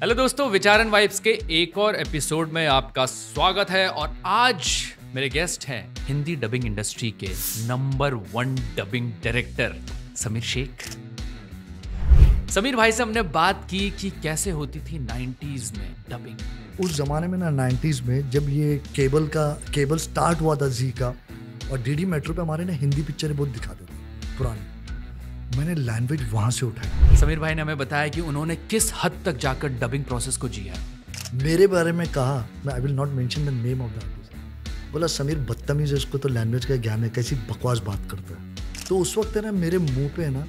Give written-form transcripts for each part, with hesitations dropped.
Hello दोस्तों, विचारन vibes के एक और एपिसोड में आपका स्वागत है। और आज मेरे गेस्ट हैं हिंदी डबिंग इंडस्ट्री के number 1 dubbing director Sameer Shaikh. Sameer भाई से हमने बात की कि कैसे होती थी 90s में डबिंग। उस जमाने में ना 90s में जब ये केबल स्टार्ट हुआ था जी का, और डीडी मेट्रो पे हमारे ना हिंदी पिक्चरें बहुत दिखाते थे पुरानी। मैंने लैंग्वेज वहाँ से उठाई। समीर भाई ने हमें बताया कि उन्होंने किस हद तक जाकर डबिंग प्रोसेस को जिया। मेरे बारे में कहा, मैं आई will not mention the name of the artist, बोला समीर बदतमीज है, इसको तो लैंग्वेज का ज्ञान है, कैसी बकवास बात करता है। तो उस वक्त है ना मेरे मुंह पे ना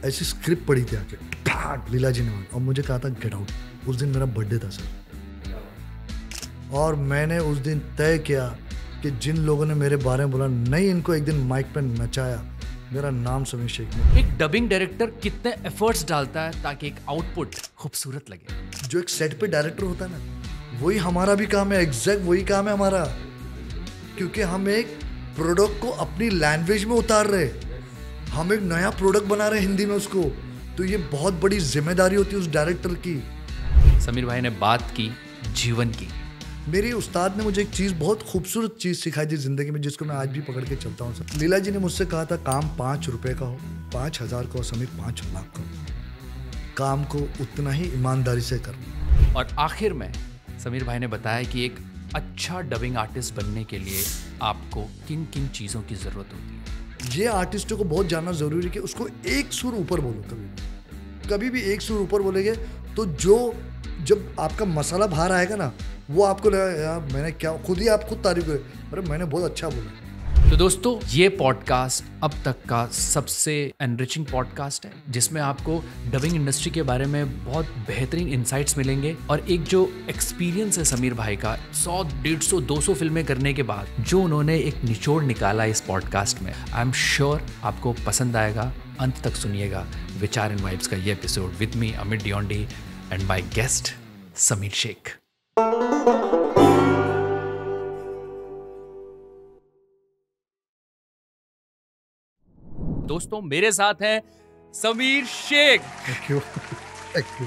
ऐसी स्क्रिप्ट पड़ी थी आके, लीला जी ने, और मुझे कहा था गेट आउट। उस दिन मेरा बर्थडे था सर, और मैंने उस दिन तय किया कि जिन लोगों ने मेरे बारे में बोला नहीं, इनको एक दिन माइक पे नचाया, मेरा नाम समीर शेख नहीं। एक डबिंग डायरेक्टर कितने एफर्ट्स डालता है ताकि एक आउटपुट खूबसूरत लगे। जो एक सेट पे डायरेक्टर होता है ना, वही हमारा भी काम है, एग्जैक्ट वही काम है हमारा, क्योंकि हम एक प्रोडक्ट को अपनी लैंग्वेज में उतार रहे, हम एक नया प्रोडक्ट बना रहे हैं हिंदी में उसको, तो ये बहुत बड़ी जिम्मेदारी होती है उस डायरेक्टर की। समीर भाई ने बात की जीवन की। मेरे उस्ताद ने मुझे एक चीज़, बहुत खूबसूरत चीज़ सिखाई थी ज़िंदगी में, जिसको मैं आज भी पकड़ के चलता हूँ सर। लीला जी ने मुझसे कहा था काम 5 रुपए का हो, 5,000 का हो, समीर 5 लाख का हो, काम को उतना ही ईमानदारी से करना। और आखिर में समीर भाई ने बताया कि एक अच्छा डबिंग आर्टिस्ट बनने के लिए आपको किन किन चीज़ों की ज़रूरत होती है। ये आर्टिस्टों को बहुत जानना ज़रूरी है कि उसको एक सुर ऊपर बोलो। कभी भी एक सुर ऊपर बोलेंगे तो जब आपका मसाला बाहर आएगा ना, वो आपको लगेगा यार मैंने क्या, खुद ही आप खुद तारीफ करें, अरे मैंने बहुत अच्छा बोला। तो दोस्तों, ये पॉडकास्ट अब तक का सबसे एनरिचिंग पॉडकास्ट है, जिसमें आपको डबिंग इंडस्ट्री के बारे में बहुत बेहतरीन इंसाइट्स मिलेंगे। और एक जो एक्सपीरियंस है समीर भाई का 100, 150, 200 फिल्में करने के बाद जो उन्होंने एक निचोड़ निकाला इस पॉडकास्ट में, आई एम श्योर आपको पसंद आएगा। अंत तक सुनिएगा विचारन वाइब्स का ये episode with me Amit Diyondi and my guest Sameer Shaikh. दोस्तों, मेरे साथ हैं Sameer Shaikh. Thank you.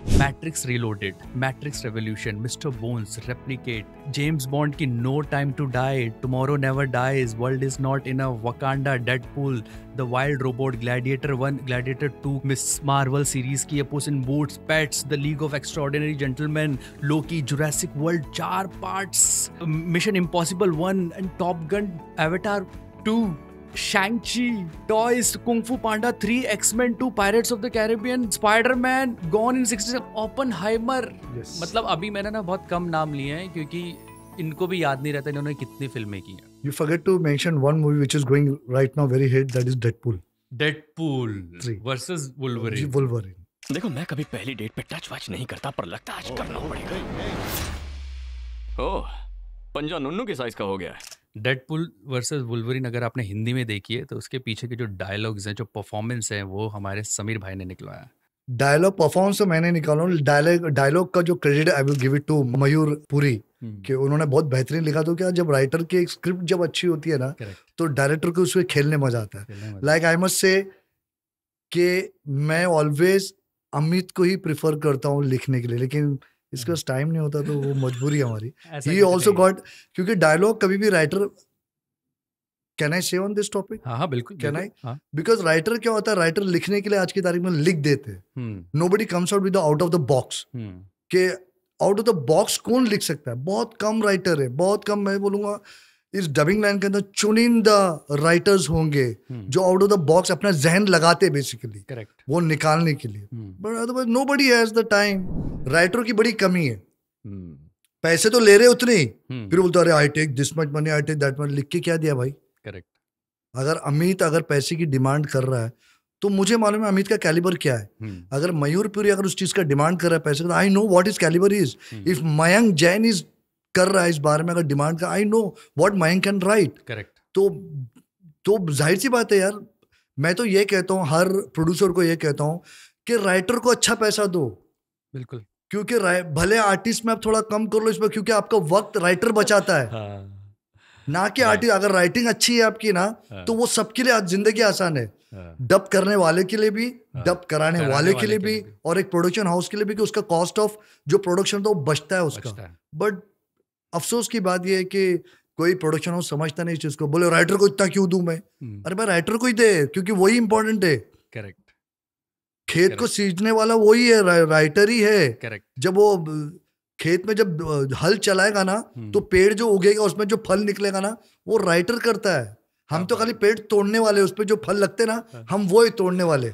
Matrix Reloaded, Matrix Revolution, Mister Bones, Replicate, James Bond की No Time To Die, Tomorrow Never Dies, World Is Not Enough, Wakanda, Deadpool, The Wild Robot, Gladiator 1, Gladiator 2, Miss Marvel series की Puss in Boots, Pets, The League of Extraordinary Gentleman, Loki, Jurassic World 4 parts, mission Impossible 1 and Top Gun, Avatar 2, Shang Chi, Toys, Kung Fu Panda 3, X Men 2, Pirates of the Caribbean, Spider Man, Gone in 60, Oppenheimer. मतलब अभी मैंने ना बहुत कम नाम लिए हैं क्योंकि इनको भी याद नहीं रहता इन्होंने कितनी फिल्में की हैं। You forget to mention one movie which is going right now very hit, that is Deadpool versus Wolverine. Wolverine। देखो, मैं कभी पहली डेट पे टच वच नहीं करता, पर लगता आज करना पड़ेगा। ओह, पंजा नुन्नू के साइज का हो गया है। डेडपूल वर्सेस वुल्वरीन अगर आपने हिंदी में देखी है तो उसके पीछे के जो डायलॉग्स हैं, जो परफॉर्मेंस है, वो हमारे समीर भाई ने निकलवाया। डायलॉग परफॉर्मेंस तो मैंने निकाला, डायलॉग का जो credit I will give it to Mayur Puri, कि उन्होंने बहुत बेहतरीन लिखा। तो क्या, जब राइटर की एक स्क्रिप्ट जब अच्छी होती है ना, तो डायरेक्टर को उसमें खेलने मजा आता है। लाइक आई मस्ट से कि मैं ऑलवेज अमित को ही प्रिफर करता हूँ लिखने के लिए, लेकिन इसका टाइम नहीं होता, तो वो मजबूरी हमारी। ही ऑल्सो गॉट, क्योंकि डायलॉग कभी भी राइटर, कैन आई से ऑन दिस टॉपिक? हाँ बिल्कुल, कैन आई? बिकॉज राइटर क्या होता है, राइटर लिखने के लिए आज की तारीख में लिख देते हैं। Nobody comes out with out of the box, के आउट ऑफ द बॉक्स कौन लिख सकता है? बहुत कम राइटर है, बहुत कम। मैं बोलूंगा इस डबिंग लाइन के अंदर चुनिंदा राइटर्स होंगे जो आउट ऑफ द बॉक्स अपना जहन लगाते बेसिकली, करेक्ट, वो निकालने के लिए। But otherwise nobody has the time. Writer की बड़ी कमी है, पैसे तो ले रहे उतने ही, फिर बोलते अरे I take this much money, I take that much. लिख के क्या दिया भाई? करेक्ट। अगर अमित अगर पैसे की डिमांड कर रहा है तो मुझे मालूम है अमित का कैलिबर क्या है। अगर मयूर पुरी अगर उस चीज का डिमांड कर रहा है पैसे का, I know what is calibre is. If Mayank Jain is कर रहा है इस बारे में अगर डिमांड का, I know what Mayank can write. Correct. तो जाहिर सी बात है यार, मैं तो ये कहता हूँ, हर प्रोड्यूसर को ये कहता हूँ कि राइटर को अच्छा पैसा दो। बिल्कुल, क्योंकि भले आर्टिस्ट में आप थोड़ा कम कर लो इसमें, क्योंकि आपका वक्त राइटर बचाता है। ना कि आर्टिस्ट। अगर राइटिंग अच्छी है आपकी ना, तो वो सबके लिए जिंदगी आसान है। डब करने वाले के लिए भी, डब कराने वाले के लिए भी, और एक प्रोडक्शन हाउस के लिए भी, कि उसका कॉस्ट ऑफ जो प्रोडक्शन था वो बचता है उसका। बट अफसोस की बात ये है कि कोई प्रोडक्शन हाउस समझता नहीं इस चीज को, बोले राइटर को इतना क्यों दूं मैं। अरे भाई राइटर को ही दे, क्योंकि वही इंपॉर्टेंट है। करेक्ट। खेत को सींचने वाला वही है, राइटर ही है। करेक्ट। जब वो खेत में जब हल चलाएगा ना, तो पेड़ जो उगेगा उसमें जो फल निकलेगा ना, वो राइटर करता है। हम तो खाली पेड़ तोड़ने वाले, उस पर जो फल लगते ना, हम वो ही तोड़ने वाले।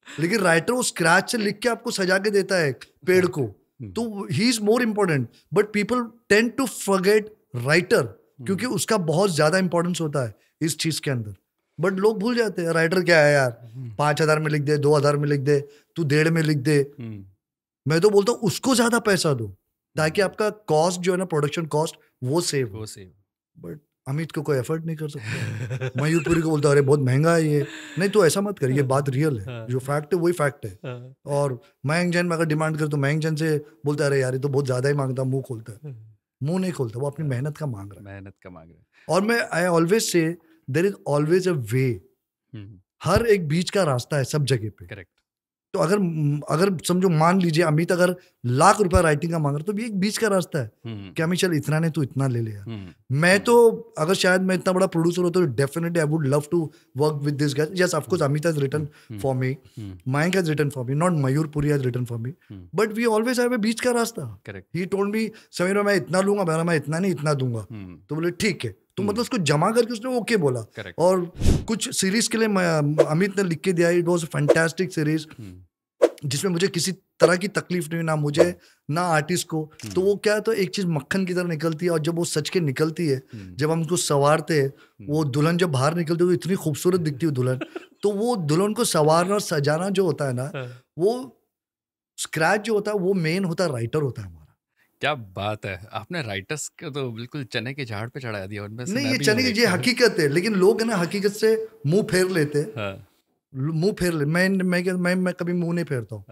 लेकिन राइटर वो स्क्रैच से लिख के आपको सजा के देता है पेड़ को, तो he is more important. But people tend to forget writer, क्योंकि उसका बहुत ज्यादा इंपॉर्टेंस होता है इस चीज के अंदर। बट लोग भूल जाते हैं राइटर क्या है यार, 5,000 में लिख दे, 2,000 में लिख दे, तू 1.5 में लिख दे। मैं तो बोलता हूँ उसको ज्यादा पैसा दो, ताकि आपका कॉस्ट जो है ना, प्रोडक्शन कॉस्ट, वो सेव। बट अमित को कोई एफर्ट नहीं कर सकता। मयूर पुरी को बोलता है अरे बहुत महंगा है ये, नहीं तो ऐसा मत कर, ये बात रियल है, जो फैक्ट है वही फैक्ट है। और मयंक जैन में अगर डिमांड करे तो मयंक जैन से बोलता है अरे यार ये तो बहुत ज्यादा ही मांगता, मुंह खोलता है। मुंह नहीं खोलता, वो अपनी मेहनत का मांग रहा है। और मैं आई ऑलवेज से there is always a way, हर एक बीच का रास्ता है सब जगह पे। करेक्ट। तो अगर समझो, मान लीजिए अमित अगर ₹1,00,000 राइटिंग का मांग रहा, तो भी एक बीच का रास्ता है कि अमित चल इतना नहीं तो इतना ले लिया। मैं तो अगर शायद मैं इतना बड़ा प्रोड्यूसर होता तो definitely I would love to work with this guys. Yes, of course Amit has written for me, Mayank has written for me, not Mayur Puri has written for me, but we always have a बीच का रास्ता। He told me Sameer मैं इतना लूंगा, मैं इतना नहीं इतना दूंगा, तो बोले ठीक है। तो मतलब उसको जमा करके उसने ओके बोला। और कुछ सीरीज के लिए अमित ने लिख के दिया, it was a fantastic series, जिसमें मुझे किसी तरह की तकलीफ नहीं, ना मुझे ना आर्टिस्ट को। तो वो क्या है, तो एक चीज मक्खन की तरह निकलती है, और जब वो सच के निकलती है, जब हम उसको संवारते हैं, वो दुल्हन जब बाहर निकलती है तो इतनी खूबसूरत दिखती है दुल्हन। तो वो दुल्हन को संवारना और सजाना जो होता है ना, वो स्क्रैच जो होता है, वो मेन होता है, राइटर होता है हमारा। क्या बात है, आपने राइटर्स को तो बिल्कुल चने के झाड़ पे चढ़ा दिया। नहीं, ये चने की ये हकीकत है, लेकिन लोग है ना हकीकत से मुंह फेर लेते हैं। मुंह फेर ले, मैं कभी मुंह नहीं फेरता हूँ।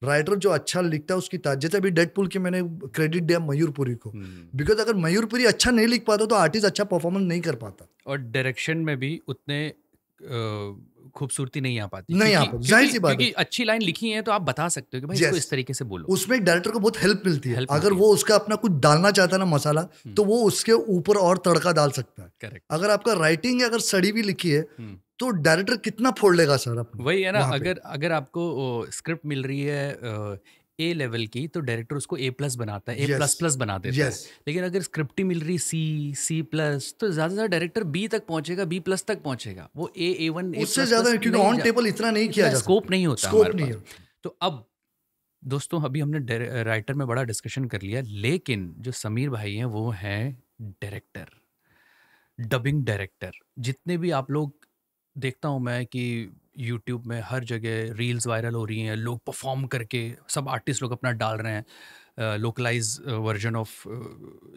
राइटर जो अच्छा लिखता है उसकी जैसे अभी डेडपूल की मैंने क्रेडिट दिया मयूर पुरी को, बिकॉज अगर मयूर पुरी अच्छा नहीं लिख पाता तो आर्टिस्ट अच्छा परफॉर्मेंस नहीं कर पाता, और डायरेक्शन में भी उतने खूबसूरती नहीं आ पाती। जाहिर सी बात है, क्योंकि अच्छी लाइन लिखी है तो आप बता सकते हो कि भाई इसको इस तरीके से बोलो। उसमें एक डायरेक्टर को बहुत हेल्प मिलती है। अगर वो उसका अपना कुछ डालना चाहता है ना मसाला, तो वो उसके ऊपर और तड़का डाल सकता है। करेक्ट। अगर आपका राइटिंग अगर सड़ी भी लिखी है तो डायरेक्टर कितना फोड़ लेगा सर अपना। वही है ना, अगर आपको स्क्रिप्ट मिल रही है ए लेवल की, तो डायरेक्टर उसको A+ बनाता है, A++ बना देता है। लेकिन अगर स्क्रिप्ट ही मिल रही C++, तो ज्यादा से ज्यादा डायरेक्टर B तक पहुंचेगा, B+ तक पहुंचेगा, वो A1 उससे ज्यादा, क्योंकि ऑन टेबल इतना नहीं किया जाता, स्कोप नहीं होता हमारे पास। तो अब दोस्तों, अभी हमने राइटर में बड़ा डिस्कशन कर लिया, लेकिन जो समीर भाई हैं वो हैं डायरेक्टर, डबिंग डायरेक्टर। जितने भी आप लोग, देखता हूँ मैं कि यूट्यूब में हर जगह रील्स वायरल हो रही हैं, लोग परफॉर्म करके, सब आर्टिस्ट लोग अपना डाल रहे हैं लोकलाइज वर्जन ऑफ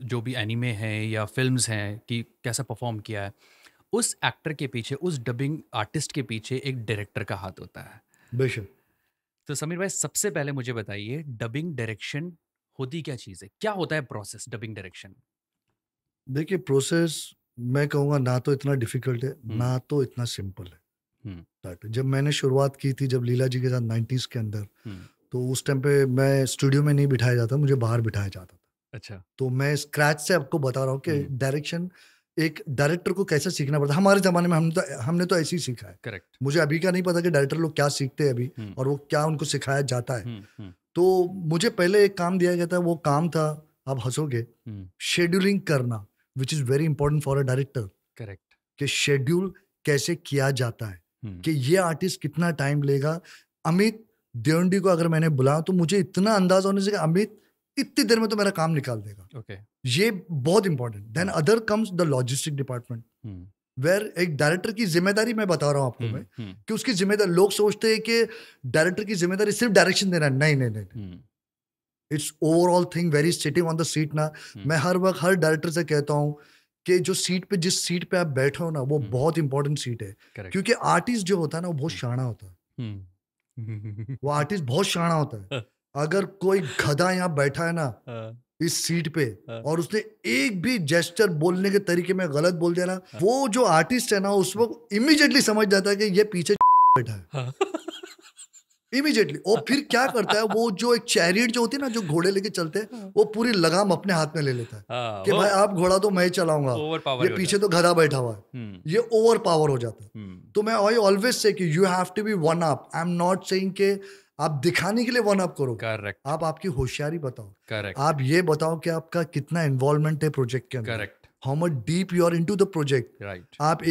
जो भी एनिमे हैं या फिल्म्स हैं, कि कैसा परफॉर्म किया है। उस एक्टर के पीछे, उस डबिंग आर्टिस्ट के पीछे एक डायरेक्टर का हाथ होता है। बेशक। तो समीर भाई, सबसे पहले मुझे बताइए, डबिंग डायरेक्शन होती क्या चीज़ है, क्या होता है प्रोसेस डबिंग डायरेक्शन? देखिए, प्रोसेस मैं कहूँगा ना तो इतना डिफिकल्ट है, ना तो इतना सिंपल है। जब मैंने शुरुआत की थी, जब लीला जी के साथ 90s के अंदर, तो उस टाइम पे मैं स्टूडियो में नहीं बिठाया जाता, मुझे बाहर बिठाया जाता था। अच्छा। तो मैं स्क्रैच से आपको बता रहा हूँ कि डायरेक्शन एक डायरेक्टर को कैसे सीखना पड़ता है। हमारे ज़माने में हमने तो ऐसे ही सीखा है। करेक्ट। मुझे अभी का नहीं पता कि डायरेक्टर लोग क्या सीखते हैं अभी, और वो क्या उनको सिखाया जाता है। तो मुझे पहले एक काम दिया गया था, वो काम था, आप हंसोगे, शेड्यूलिंग करना, which is very important for a director. Correct. कि शेड्यूल कैसे किया जाता है, कि ये आर्टिस्ट कितना टाइम लेगा। अमित देवंडी को अगर मैंने बुलाया तो मुझे इतना अंदाजा होने से कि अमित इतनी देर में तो मेरा काम निकाल देगा। ये बहुत important. Then other comes the logistic department, where एक डायरेक्टर की जिम्मेदारी, मैं बता रहा हूँ आपको मैं, कि उसकी जिम्मेदारी, लोग सोचते हैं कि डायरेक्टर की जिम्मेदारी सिर्फ डायरेक्शन देना है। नहीं, it's overall thing, very sitting on the seat ना। मैं हर वक्त हर डायरेक्टर से कहता हूँ कि जो सीट पे, जिस सीट पे आप बैठे हो ना, वो बहुत इंपॉर्टेंट सीट है। क्योंकि आर्टिस्ट जो होता है ना, वो बहुत शाना होता है। वो आर्टिस्ट बहुत शाना होता है। अगर कोई गधा यहाँ बैठा है ना इस सीट पे, और उसने एक भी जेस्चर बोलने के तरीके में गलत बोल दिया ना, वो जो आर्टिस्ट है ना, उस वक्त इमीडिएटली समझ जाता है कि ये पीछे बैठा है इमीडिएटली। और फिर क्या करता है वो, जो एक चैरियट जो होती है ना, जो घोड़े लेके चलते हैं, वो पूरी लगाम अपने हाथ में ले लेता है कि भाई आप घोड़ा तो मैं चलाऊंगा, ये पीछे तो गधा बैठा हुआ है, ये ओवर पावर हो जाता है। तो मैं आई ऑलवेज से कि you have to be one up. I am not saying कि आप दिखाने के लिए वन अप करो, करेक्ट, आप आपकी होशियारी बताओ, करेक्ट, आप ये बताओ कि आपका कितना इन्वॉल्वमेंट है प्रोजेक्ट के अंदर, correct, how much deep you are into the project. Right, आप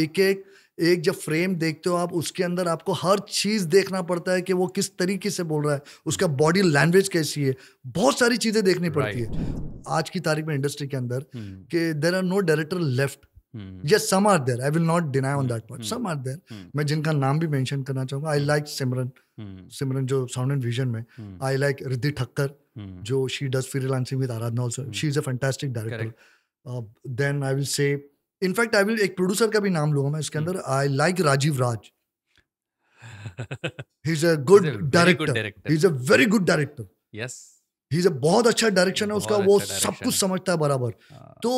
एक जब फ्रेम देखते हो आप, उसके अंदर आपको हर चीज देखना पड़ता है कि वो किस तरीके से बोल रहा है, उसका बॉडी लैंग्वेज कैसी है, बहुत सारी चीजें देखनी पड़ती है आज की तारीख में इंडस्ट्री के अंदर कि there are no director left. Yes, some are there, I will not deny on that part, some are there. मैं जिनका नाम भी मेंशन करना चाहूंगा, आई लाइक सिमरन जो साउंड एंड विजन में, आई लाइक रिद्धि ठक्कर जो she does freelancing with Aradhana also, she is a fantastic director. Then I will say, in fact I will एक प्रोड्यूसर का भी नाम लूंगा मैं इसके अंदर, I like Rajeev Raj, he is a good director, he is a very good director, yes, he is a बहुत अच्छा डायरेक्शन है उसका, वो सब कुछ समझता है बराबर। तो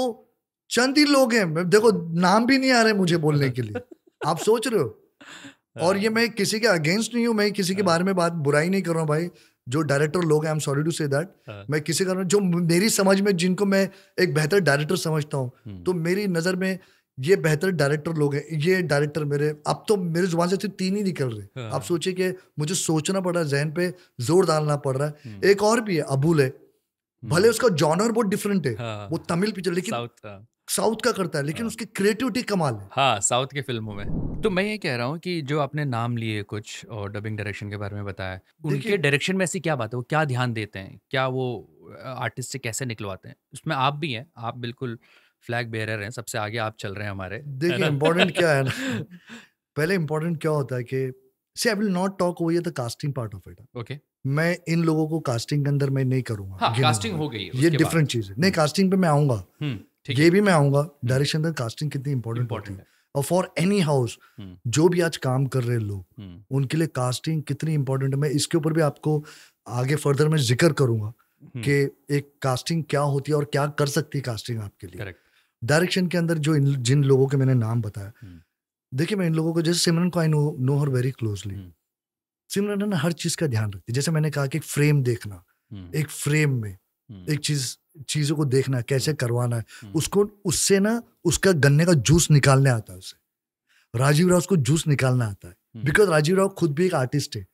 चंद ही लोग हैं, देखो नाम भी नहीं आ रहे मुझे बोलने के लिए, आप सोच रहे हो। और ये मैं किसी के अगेंस्ट नहीं हूँ, मैं किसी के बारे में बात बुराई नहीं कर रहा हूँ भाई, जो डायरेक्टर लोग हैं, I am sorry to say that, मैं किसी का, जो मेरी समझ में जिनको मैं एक बेहतर डायरेक्टर समझता हूँ, तो मेरी नजर में ये बेहतर डायरेक्टर लोग हैं। ये डायरेक्टर मेरे, अब तो मेरे जुबान से सिर्फ 3 ही निकल रहे। आप सोचिए कि मुझे सोचना पड़ रहा है, जहन पे जोर डालना पड़ रहा है। एक और भी है अबुल है, भले उसका जॉनर बहुत डिफरेंट है, वो तमिल पिक्चर, लेकिन साउथ का करता है, लेकिन उसकी क्रिएटिविटी कमाल है। हाँ, साउथ के फिल्मों में। तो मैं ये कह रहा हूँ कि जो आपने नाम लिए कुछ और डबिंग डायरेक्शन के बारे में बताया, उनके डायरेक्शन में ऐसी क्या बात है, वो क्या ध्यान देते हैं, क्या वो आर्टिस्ट से कैसे निकलवाते हैं? उसमें आप भी हैं, आप बिल्कुल फ्लैग बेयरर हैं, सबसे आगे आप चल रहे हैं हमारे। देखिए इम्पोर्टेंट क्या है ना, पहले इम्पोर्टेंट क्या होता है कि see I will not talk over the casting part of it. Okay, मैं इन लोगों को कास्टिंग के अंदर मैं नहीं करूंगा। हाँ, कास्टिंग हो गई, ये डिफरेंट चीज है। नहीं, कास्टिंग पे मैं आऊंगा, ये भी मैं आऊंगा, डायरेक्शन तक कास्टिंग कितनी इंपॉर्टेंट है। और फॉर एनी हाउस जो भी आज काम कर रहे हैं लोग, उनके लिए कास्टिंग कितनी इंपॉर्टेंट है, मैं इसके ऊपर भी आपको आगे फर्दर में जिक्र करूंगा कि एक कास्टिंग क्या होती है और क्या कर सकती है कास्टिंग आपके लिए। डायरेक्शन के अंदर जो जिन लोगों के मैंने नाम बताया, देखिए मैं इन लोगों को, जैसे सिमरन को I know her very closely. Simran ना हर चीज का ध्यान रखती है। जैसे मैंने कहा कि फ्रेम देखना, एक फ्रेम में एक चीजों को देखना, कैसे करवाना है उसको, उससे ना उसका गन्ने का जूस निकालने आता है उसे। राजीव राव को जूस निकालना आता है, बिकॉज राजीव राव खुद भी एक आर्टिस्ट है।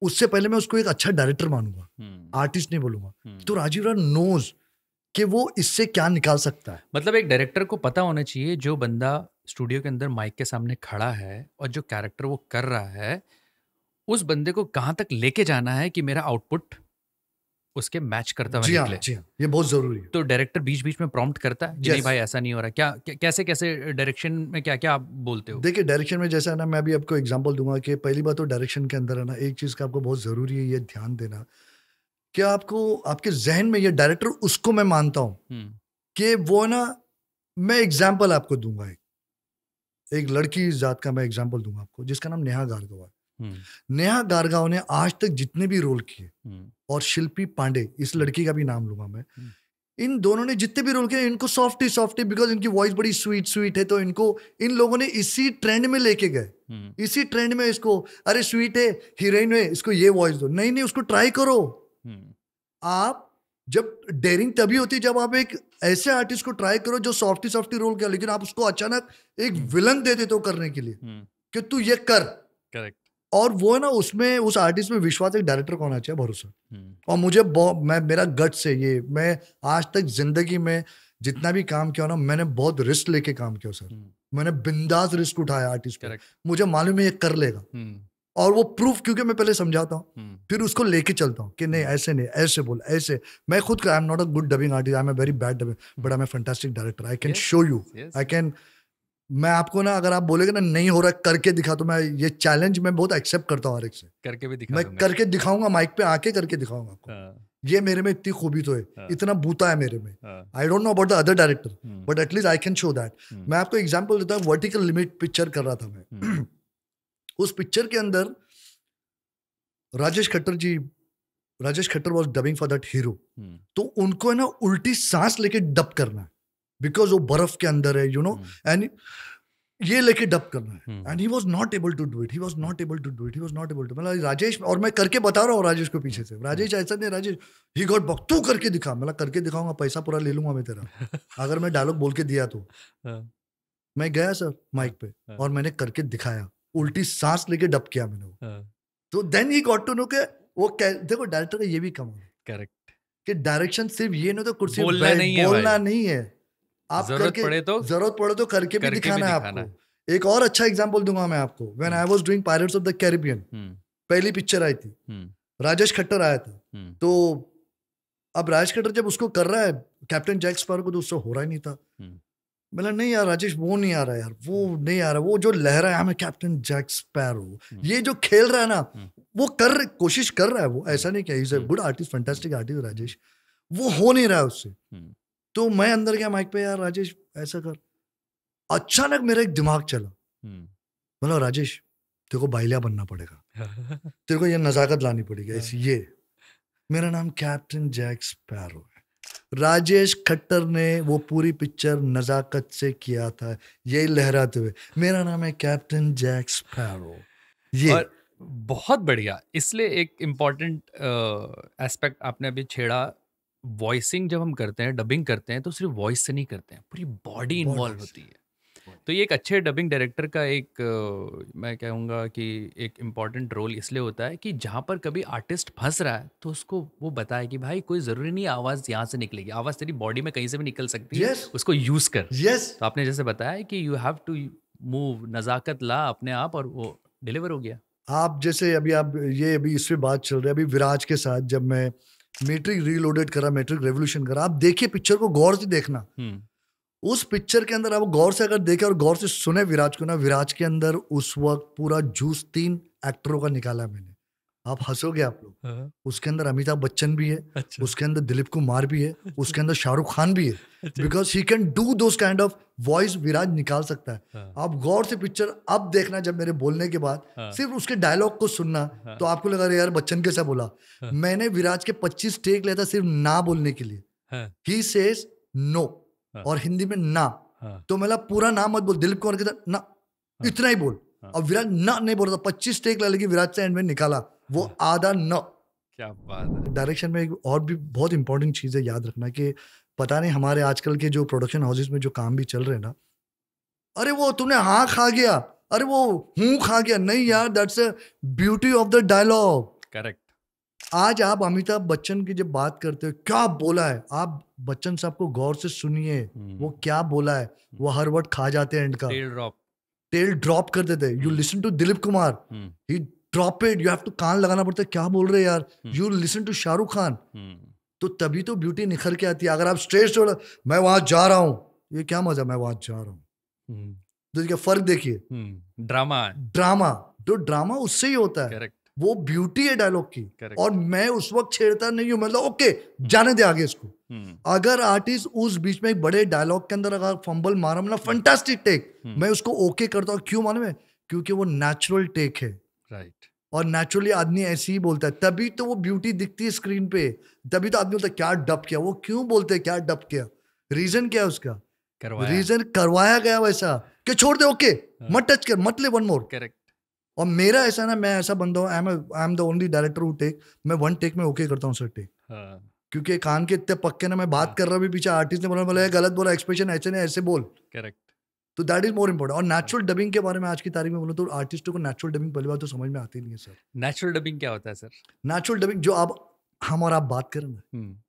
उससे पहले मैं उसको एक अच्छा डायरेक्टर मानूंगा, आर्टिस्ट नहीं बोलूंगा। तो राजीव राव नोज कि वो इससे क्या निकाल सकता है। मतलब एक डायरेक्टर को पता होना चाहिए, जो बंदा स्टूडियो के अंदर माइक के सामने खड़ा है और जो कैरेक्टर वो कर रहा है, उस बंदे को कहाँ तक लेके जाना है कि मेरा आउटपुट उसके मैच करता हुआ निकले। जी हाँ, ये बहुत जरूरी है। तो डायरेक्टर बीच बीच में प्रॉम्प्ट करता है कि नहीं भाई ऐसा नहीं हो रहा, क्या कैसे कैसे डायरेक्शन में क्या क्या आप बोलते हो? देखिए डायरेक्शन में जैसा है ना, मैं अभी आपको एग्जांपल दूंगा कि पहली बात तो डायरेक्शन के अंदर है ना, एक चीज का आपको बहुत जरूरी है ये ध्यान देना कि आपको आपके जहन में ये डायरेक्टर, उसको मैं मानता हूँ कि वो ना, मैं एग्जाम्पल आपको दूंगा, एक लड़की जात का मैं एग्जाम्पल दूंगा आपको, जिसका नाम नेहा गारगाव है। नेहा गारगाव ने आज तक जितने भी रोल किए, और शिल्पी पांडे, इस लड़की का भी नाम लूंगा मैं, इन दोनों ने जितने भी रोल किए, इनको सॉफ्टी बिकॉज इनकी वॉइस बड़ी स्वीट है, तो इनको इन लोगों ने इसी ट्रेंड में लेके गए, इसी ट्रेंड में इसको, अरे स्वीट है, हीरोइन है, इसको ये वॉइस दो। नहीं, उसको ट्राई करो। आप जब डेयरिंग तभी होती है जब आप एक ऐसे आर्टिस्ट को ट्राई करो जो सॉफ्टी रोल किया, लेकिन आप उसको अचानक एक विलन दे देते हो करने के लिए कि तू ये कर। करेक्ट। और वो ना, उसमें उस आर्टिस्ट में विश्वास, एक डायरेक्टर को होना चाहिए, भरोसा। और मुझे मेरा गट से ये, मैं आज तक जिंदगी में जितना भी काम किया ना, मैंने बहुत रिस्क लेके काम किया सर। मैंने बिंदास रिस्क उठाया आर्टिस्ट पे, मुझे मालूम है ये कर लेगा। और वो प्रूफ, क्योंकि मैं पहले समझाता हूँ, फिर उसको लेके चलता हूँ कि नहीं ऐसे नहीं, ऐसे बोल, ऐसे। मैं खुद आई am not a good dubbing artist, I am a very bad dubbing, but I am a fantastic director. I can show you, I can, मैं आपको ना, अगर आप बोलेगे ना नहीं हो रहा करके दिखा, तो मैं ये चैलेंज मैं बहुत एक्सेप्ट करता हूँ हर एक से, करके भी दिखा, मैं करके दिखाऊंगा, माइक पे आके करके दिखाऊंगा आपको। ये मेरे में इतनी खूबी तो है, इतना बूता है मेरे में। I don't know about the other director, but at least I can show that. मैं आपको एग्जांपल देता हूँ, वर्टिकल लिमिट पिक्चर कर रहा था मैं। उस पिक्चर के अंदर Rajesh Khattar was dubbing for that hero. तो उनको है ना उल्टी सांस लेके डब करना है, बिकॉज वो बर्फ के अंदर है, यू नो, एंड ये लेके डब करना है, and he was not able to do it, he was not able to do it, he was not able to, मतलब राजेश, और मैं करके बता रहा हूँ राजेश को पीछे से, राजेश ऐसा नहीं, राजेश ही गॉट बॉक्स, तू करके दिखा, मतलब करके दिखाऊंगा, पैसा पूरा ले लूंगा मैं तेरा अगर मैं डायलॉग बोल के दिया तो। मैं गया सर माइक पे और मैंने करके दिखाया, उल्टी सांस लेके डब किया मैंने वो, तो then he got to know के वो देखो डायरेक्टर का ये भी कमाल है, करेक्ट, कि डायरेक्शन सिर्फ ये नहीं तो कुर्सी बोलना नहीं है, आप जरूरत पड़े तो करके भी दिखाना है आपको। एक और अच्छा एग्जांपल दूंगा मैं आपको, when I was doing pirates of the Caribbean, पहली पिक्चर आई थी, राजेश खट्टर आया था, तो अब राजेश खट्टर जब उसको कर रहा है कैप्टन जैक स्पैरो को, तो उससे हो रहा ही नहीं था, बोला नहीं यार राजेश वो नहीं आ रहा यार, वो नहीं आ रहा, वो जो लहरा है, मैं कैप्टन जैक स्पैरो, ये जो खेल रहा है ना, वो कोशिश कर रहा है, वो ऐसा नहीं कि is a good artist, fantastic artist Rajesh, वो हो नहीं रहा है उससे। तो मैं अंदर गया माइक पे, यार राजेश ऐसा कर, अचानक मेरा एक दिमाग चला, बोला राजेश तेरे को बाइलिया बनना पड़ेगा तेरे को ये नजाकत लानी पड़ेगी ऐसी, ये मेरा नाम कैप्टन जैक स्पैरो है, राजेश खट्टर ने वो पूरी पिक्चर नजाकत से किया था, यही लहराते हुए, मेरा नाम है कैप्टन जैक स्पैरो। ये और बहुत बढ़िया, इसलिए एक इम्पॉर्टेंट एस्पेक्ट आपने अभी छेड़ा, वॉइसिंग जब हम करते हैं, डबिंग करते हैं, तो सिर्फ वॉइस से नहीं करते हैं, पूरी बॉडी इन्वॉल्व होती है। तो ये एक अच्छे डबिंग डायरेक्टर का एक मैं कहूँगा कि एक इम्पॉर्टेंट रोल इसलिए होता है कि जहाँ पर कभी आर्टिस्ट फंस रहा है तो उसको वो बताए कि भाई कोई ज़रूरी नहीं आवाज़ यहाँ से निकलेगी, आवाज़ तेरी बॉडी में कहीं से भी निकल सकती है, उसको यूज़ कर। तो आपने जैसे बताया कि यू हैव टू मूव, नज़ाकत ला अपने आप, और वो डिलीवर हो गया। आप जैसे अभी आप ये अभी इस पे बात चल रही है, अभी विराज के साथ जब मैं मैट्रिक रीलोडेड करा, मैट्रिक रेवोल्यूशन करा, आप देखिए पिक्चर को गौर से देखना, उस पिक्चर के अंदर आप गौर से अगर देखें और गौर से सुने विराज को ना, विराज के अंदर उस वक्त पूरा जूस 3 एक्टरों का निकाला मैंने, आप हंसोगे आप लोग, उसके अंदर अमिताभ बच्चन भी है, अच्छा। उसके अंदर दिलीप कुमार भी है, उसके अंदर शाहरुख खान भी है, because he can do those kind of voice, Viraj निकाल सकता है। आप गौर से पिक्चर अब देखना, जब मेरे बोलने के बाद सिर्फ उसके डायलॉग को सुनना, तो आपको लगा यार बच्चन कैसा बोला। मैंने विराज के 25 टेक लिया था सिर्फ ना बोलने के लिए, ही सेज नो, और हिंदी में ना, तो मेरा पूरा नाम मत बोल, दिलीप कुमार के साथ ना, इतना ही बोल, और विराज ना नहीं बोल रहा था, 25 टेक लेकिन विराज से एंड में निकाला वो आधा न। क्या बात है। डायरेक्शन में एक और भी बहुत इंपॉर्टेंट चीज है, याद रखना कि पता नहीं हमारे आजकल के जो प्रोडक्शन हाउसेस में जो काम भी चल रहे हैं ना, अरे वो तुमने हाँ खा गया, अरे वो हूँ खा गया, नहीं यार, that's a beauty of the dialogue. Correct. आज आप अमिताभ बच्चन की जब बात करते हो, क्या बोला है, आप बच्चन साहब को गौर से सुनिए, वो क्या बोला है, वो हर वर्ड खा जाते हैं एंड का, टेल ड्रॉप कर देते हैं। You listen to Dilip Kumar, he drop it, you have to कान लगाना पड़ता है, क्या बोल रहे यार। You listen to Shahrukh Khan, तो तभी तो ब्यूटी निखर के आती है। अगर आप स्ट्रेस छोड़, मैं वहां जा रहा हूँ, ये क्या मजा, मैं वहां जा रहा हूँ, तो क्या फर्क देखिए, ड्रामा तो ड्रामा उससे ही होता है। Correct. वो ब्यूटी है डायलॉग की। Correct. और मैं उस वक्त छेड़ता नहीं हूँ, मतलब ओके जाने दे आगे इसको। अगर आर्टिस्ट उस बीच में एक बड़े डायलॉग के अंदर अगर फंबल मारा, मतलब फैंटास्टिक टेक, मैं उसको ओके करता हूँ। क्यों मालूम है? क्योंकि वो नेचुरल टेक है। राइट। और नेचुरली आदमी ऐसे ही बोलता है, तभी तो वो ब्यूटी दिखती है स्क्रीन पे, तभी तो आदमी बोलता है क्या डब किया। वो क्यों बोलते हैं क्या डब किया, रीजन क्या है उसका? रीजन करवाया गया वैसा कि छोड़ दे, ओके मत टच कर, मत ले वन मोर। करेक्ट। और मेरा ऐसा ना, मैं ऐसा बंदा हूँ, I am the only director who take, मैं वन टेक में ओके करता हूँ सर टेक। क्योंकि कान के इतने पक्के ना, मैं बात कर रहा हूँ पीछे आर्टिस्ट ने बोला गलत बोला, एक्सप्रेशन ऐसे नहीं ऐसे बोल। करेक्ट। तो दैट इज मोर इम्पोर्टेंट। और नेचुरल डबिंग के बारे में आज की तारीख में बोलो तो आर्टिस्टों को नेचुरल डबिंग पहली बार तो समझ में आती नहीं है सर। नेचुरल डबिंग क्या होता है सर? नेचुरल डबिंग जो आप हम और आप बात करें ना,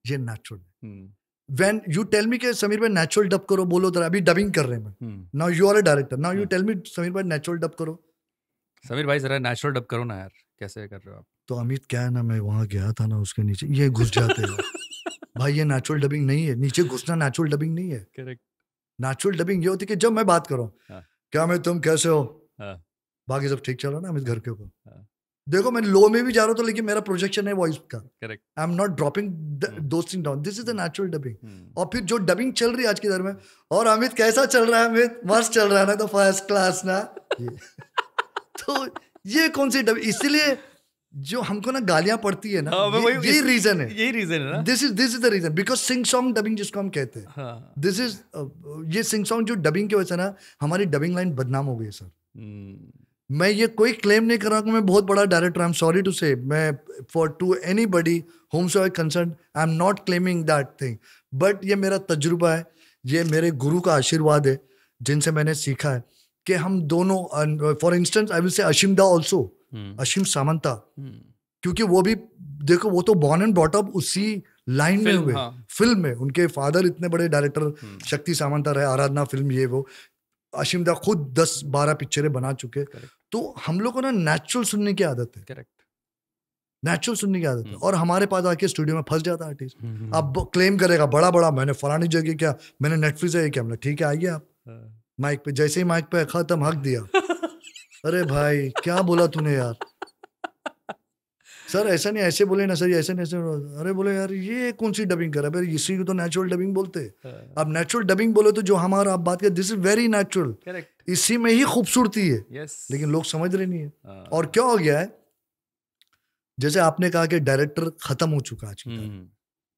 ये natural. When you tell me कि समीर भाई नेचुरल डब करो, बोलो तो अभी डबिंग कर रहे हैं मैं, now you are a director, now you tell me Sameer भाई नेचुरल डब करो। समीर भाई जरा नेचुरल डब करो ना यार, कैसे कर रहे हो आप? तो अमित क्या है ना, मैं वहां गया था ना, उसके नीचे ये घुस जाते हैं भाई, ये नेचुरल डबिंग नहीं है, नीचे घुसना नेचुरल डबिंग नहीं है। करेक्ट। नेचुरल डबिंग ये होती है कि जब मैं बात कर रहा हूँ, क्या मैं तुम कैसे हो, बाकी सब ठीक चल रहा है ना अमित घर के ऊपर, देखो मैं लो में भी जा रहा हूँ तो, लेकिन मेरा प्रोजेक्शन है वॉइस का। Correct. I am not dropping those thing down, this is the natural dubbing. और फिर जो डबिंग चल रही है आज के दौर में, और अमित कैसा चल रहा है? अमित मस्त चल रहा है ना, तो फर्स्ट क्लास ना तो ये कौन सी डबिंग? इसीलिए जो हमको ना गालियां पड़ती है ना, यही रीजन है, यही रीजन है ना। This is the reason, because sing song dubbing जिसको हम कहते हैं, दिस इज ये सिंग सॉन्ग जो डबिंग की वजह से ना हमारी डबिंग लाइन बदनाम हो गई सर। मैं ये कोई क्लेम नहीं कर रहा हूँ कि मैं बहुत बड़ा director, I am sorry to say, मैं for to anybody home so I concern, I am not claiming that thing, but ये मेरा तजुर्बा है, ये मेरे गुरु का आशीर्वाद है जिनसे मैंने सीखा है कि हम दोनों, फॉर इंस्टेंस आई विल से अशीम दा ऑल्सो, अशीम सामंता, क्योंकि वो भी देखो वो तो बॉर्न एंड ब्रॉट अप उसी लाइन में हुए, फिल्म में उनके फादर इतने बड़े डायरेक्टर शक्ति सामंता रहे, आराधना फिल्म, ये वो, अशीम दा खुद 10-12 पिक्चरें बना चुके। तो हम लोग को ना नेचुरल सुनने की आदत है, करेक्ट, नेचुरल सुनने की आदत है, और हमारे पास आके स्टूडियो में फंस जाता है आर्टिस्ट। अब क्लेम करेगा बड़ा बड़ा, मैंने फलानी जगह क्या, मैंने नेटफ्लिक्स है क्या, हमने ठीक है आइए आप माइक पे, जैसे ही माइक पे खत्म हक दिया अरे भाई क्या बोला तूने यार, सर ऐसा नहीं, ऐसे बोले ना सर, ऐसे नहीं ऐसे, अरे बोले यार ये कौन सी डबिंग कर रहा है, इसी को तो नेचुरल डबिंग बोलते हैं। अब नेचुरल डबिंग बोले तो जो हमारा आप बात कर, दिस इज वेरी नेचुरल, इसी में ही खूबसूरती है, लेकिन लोग समझ रहे नहीं है। और क्या हो गया है, जैसे आपने कहा कि डायरेक्टर खत्म हो चुका आज की तारीख,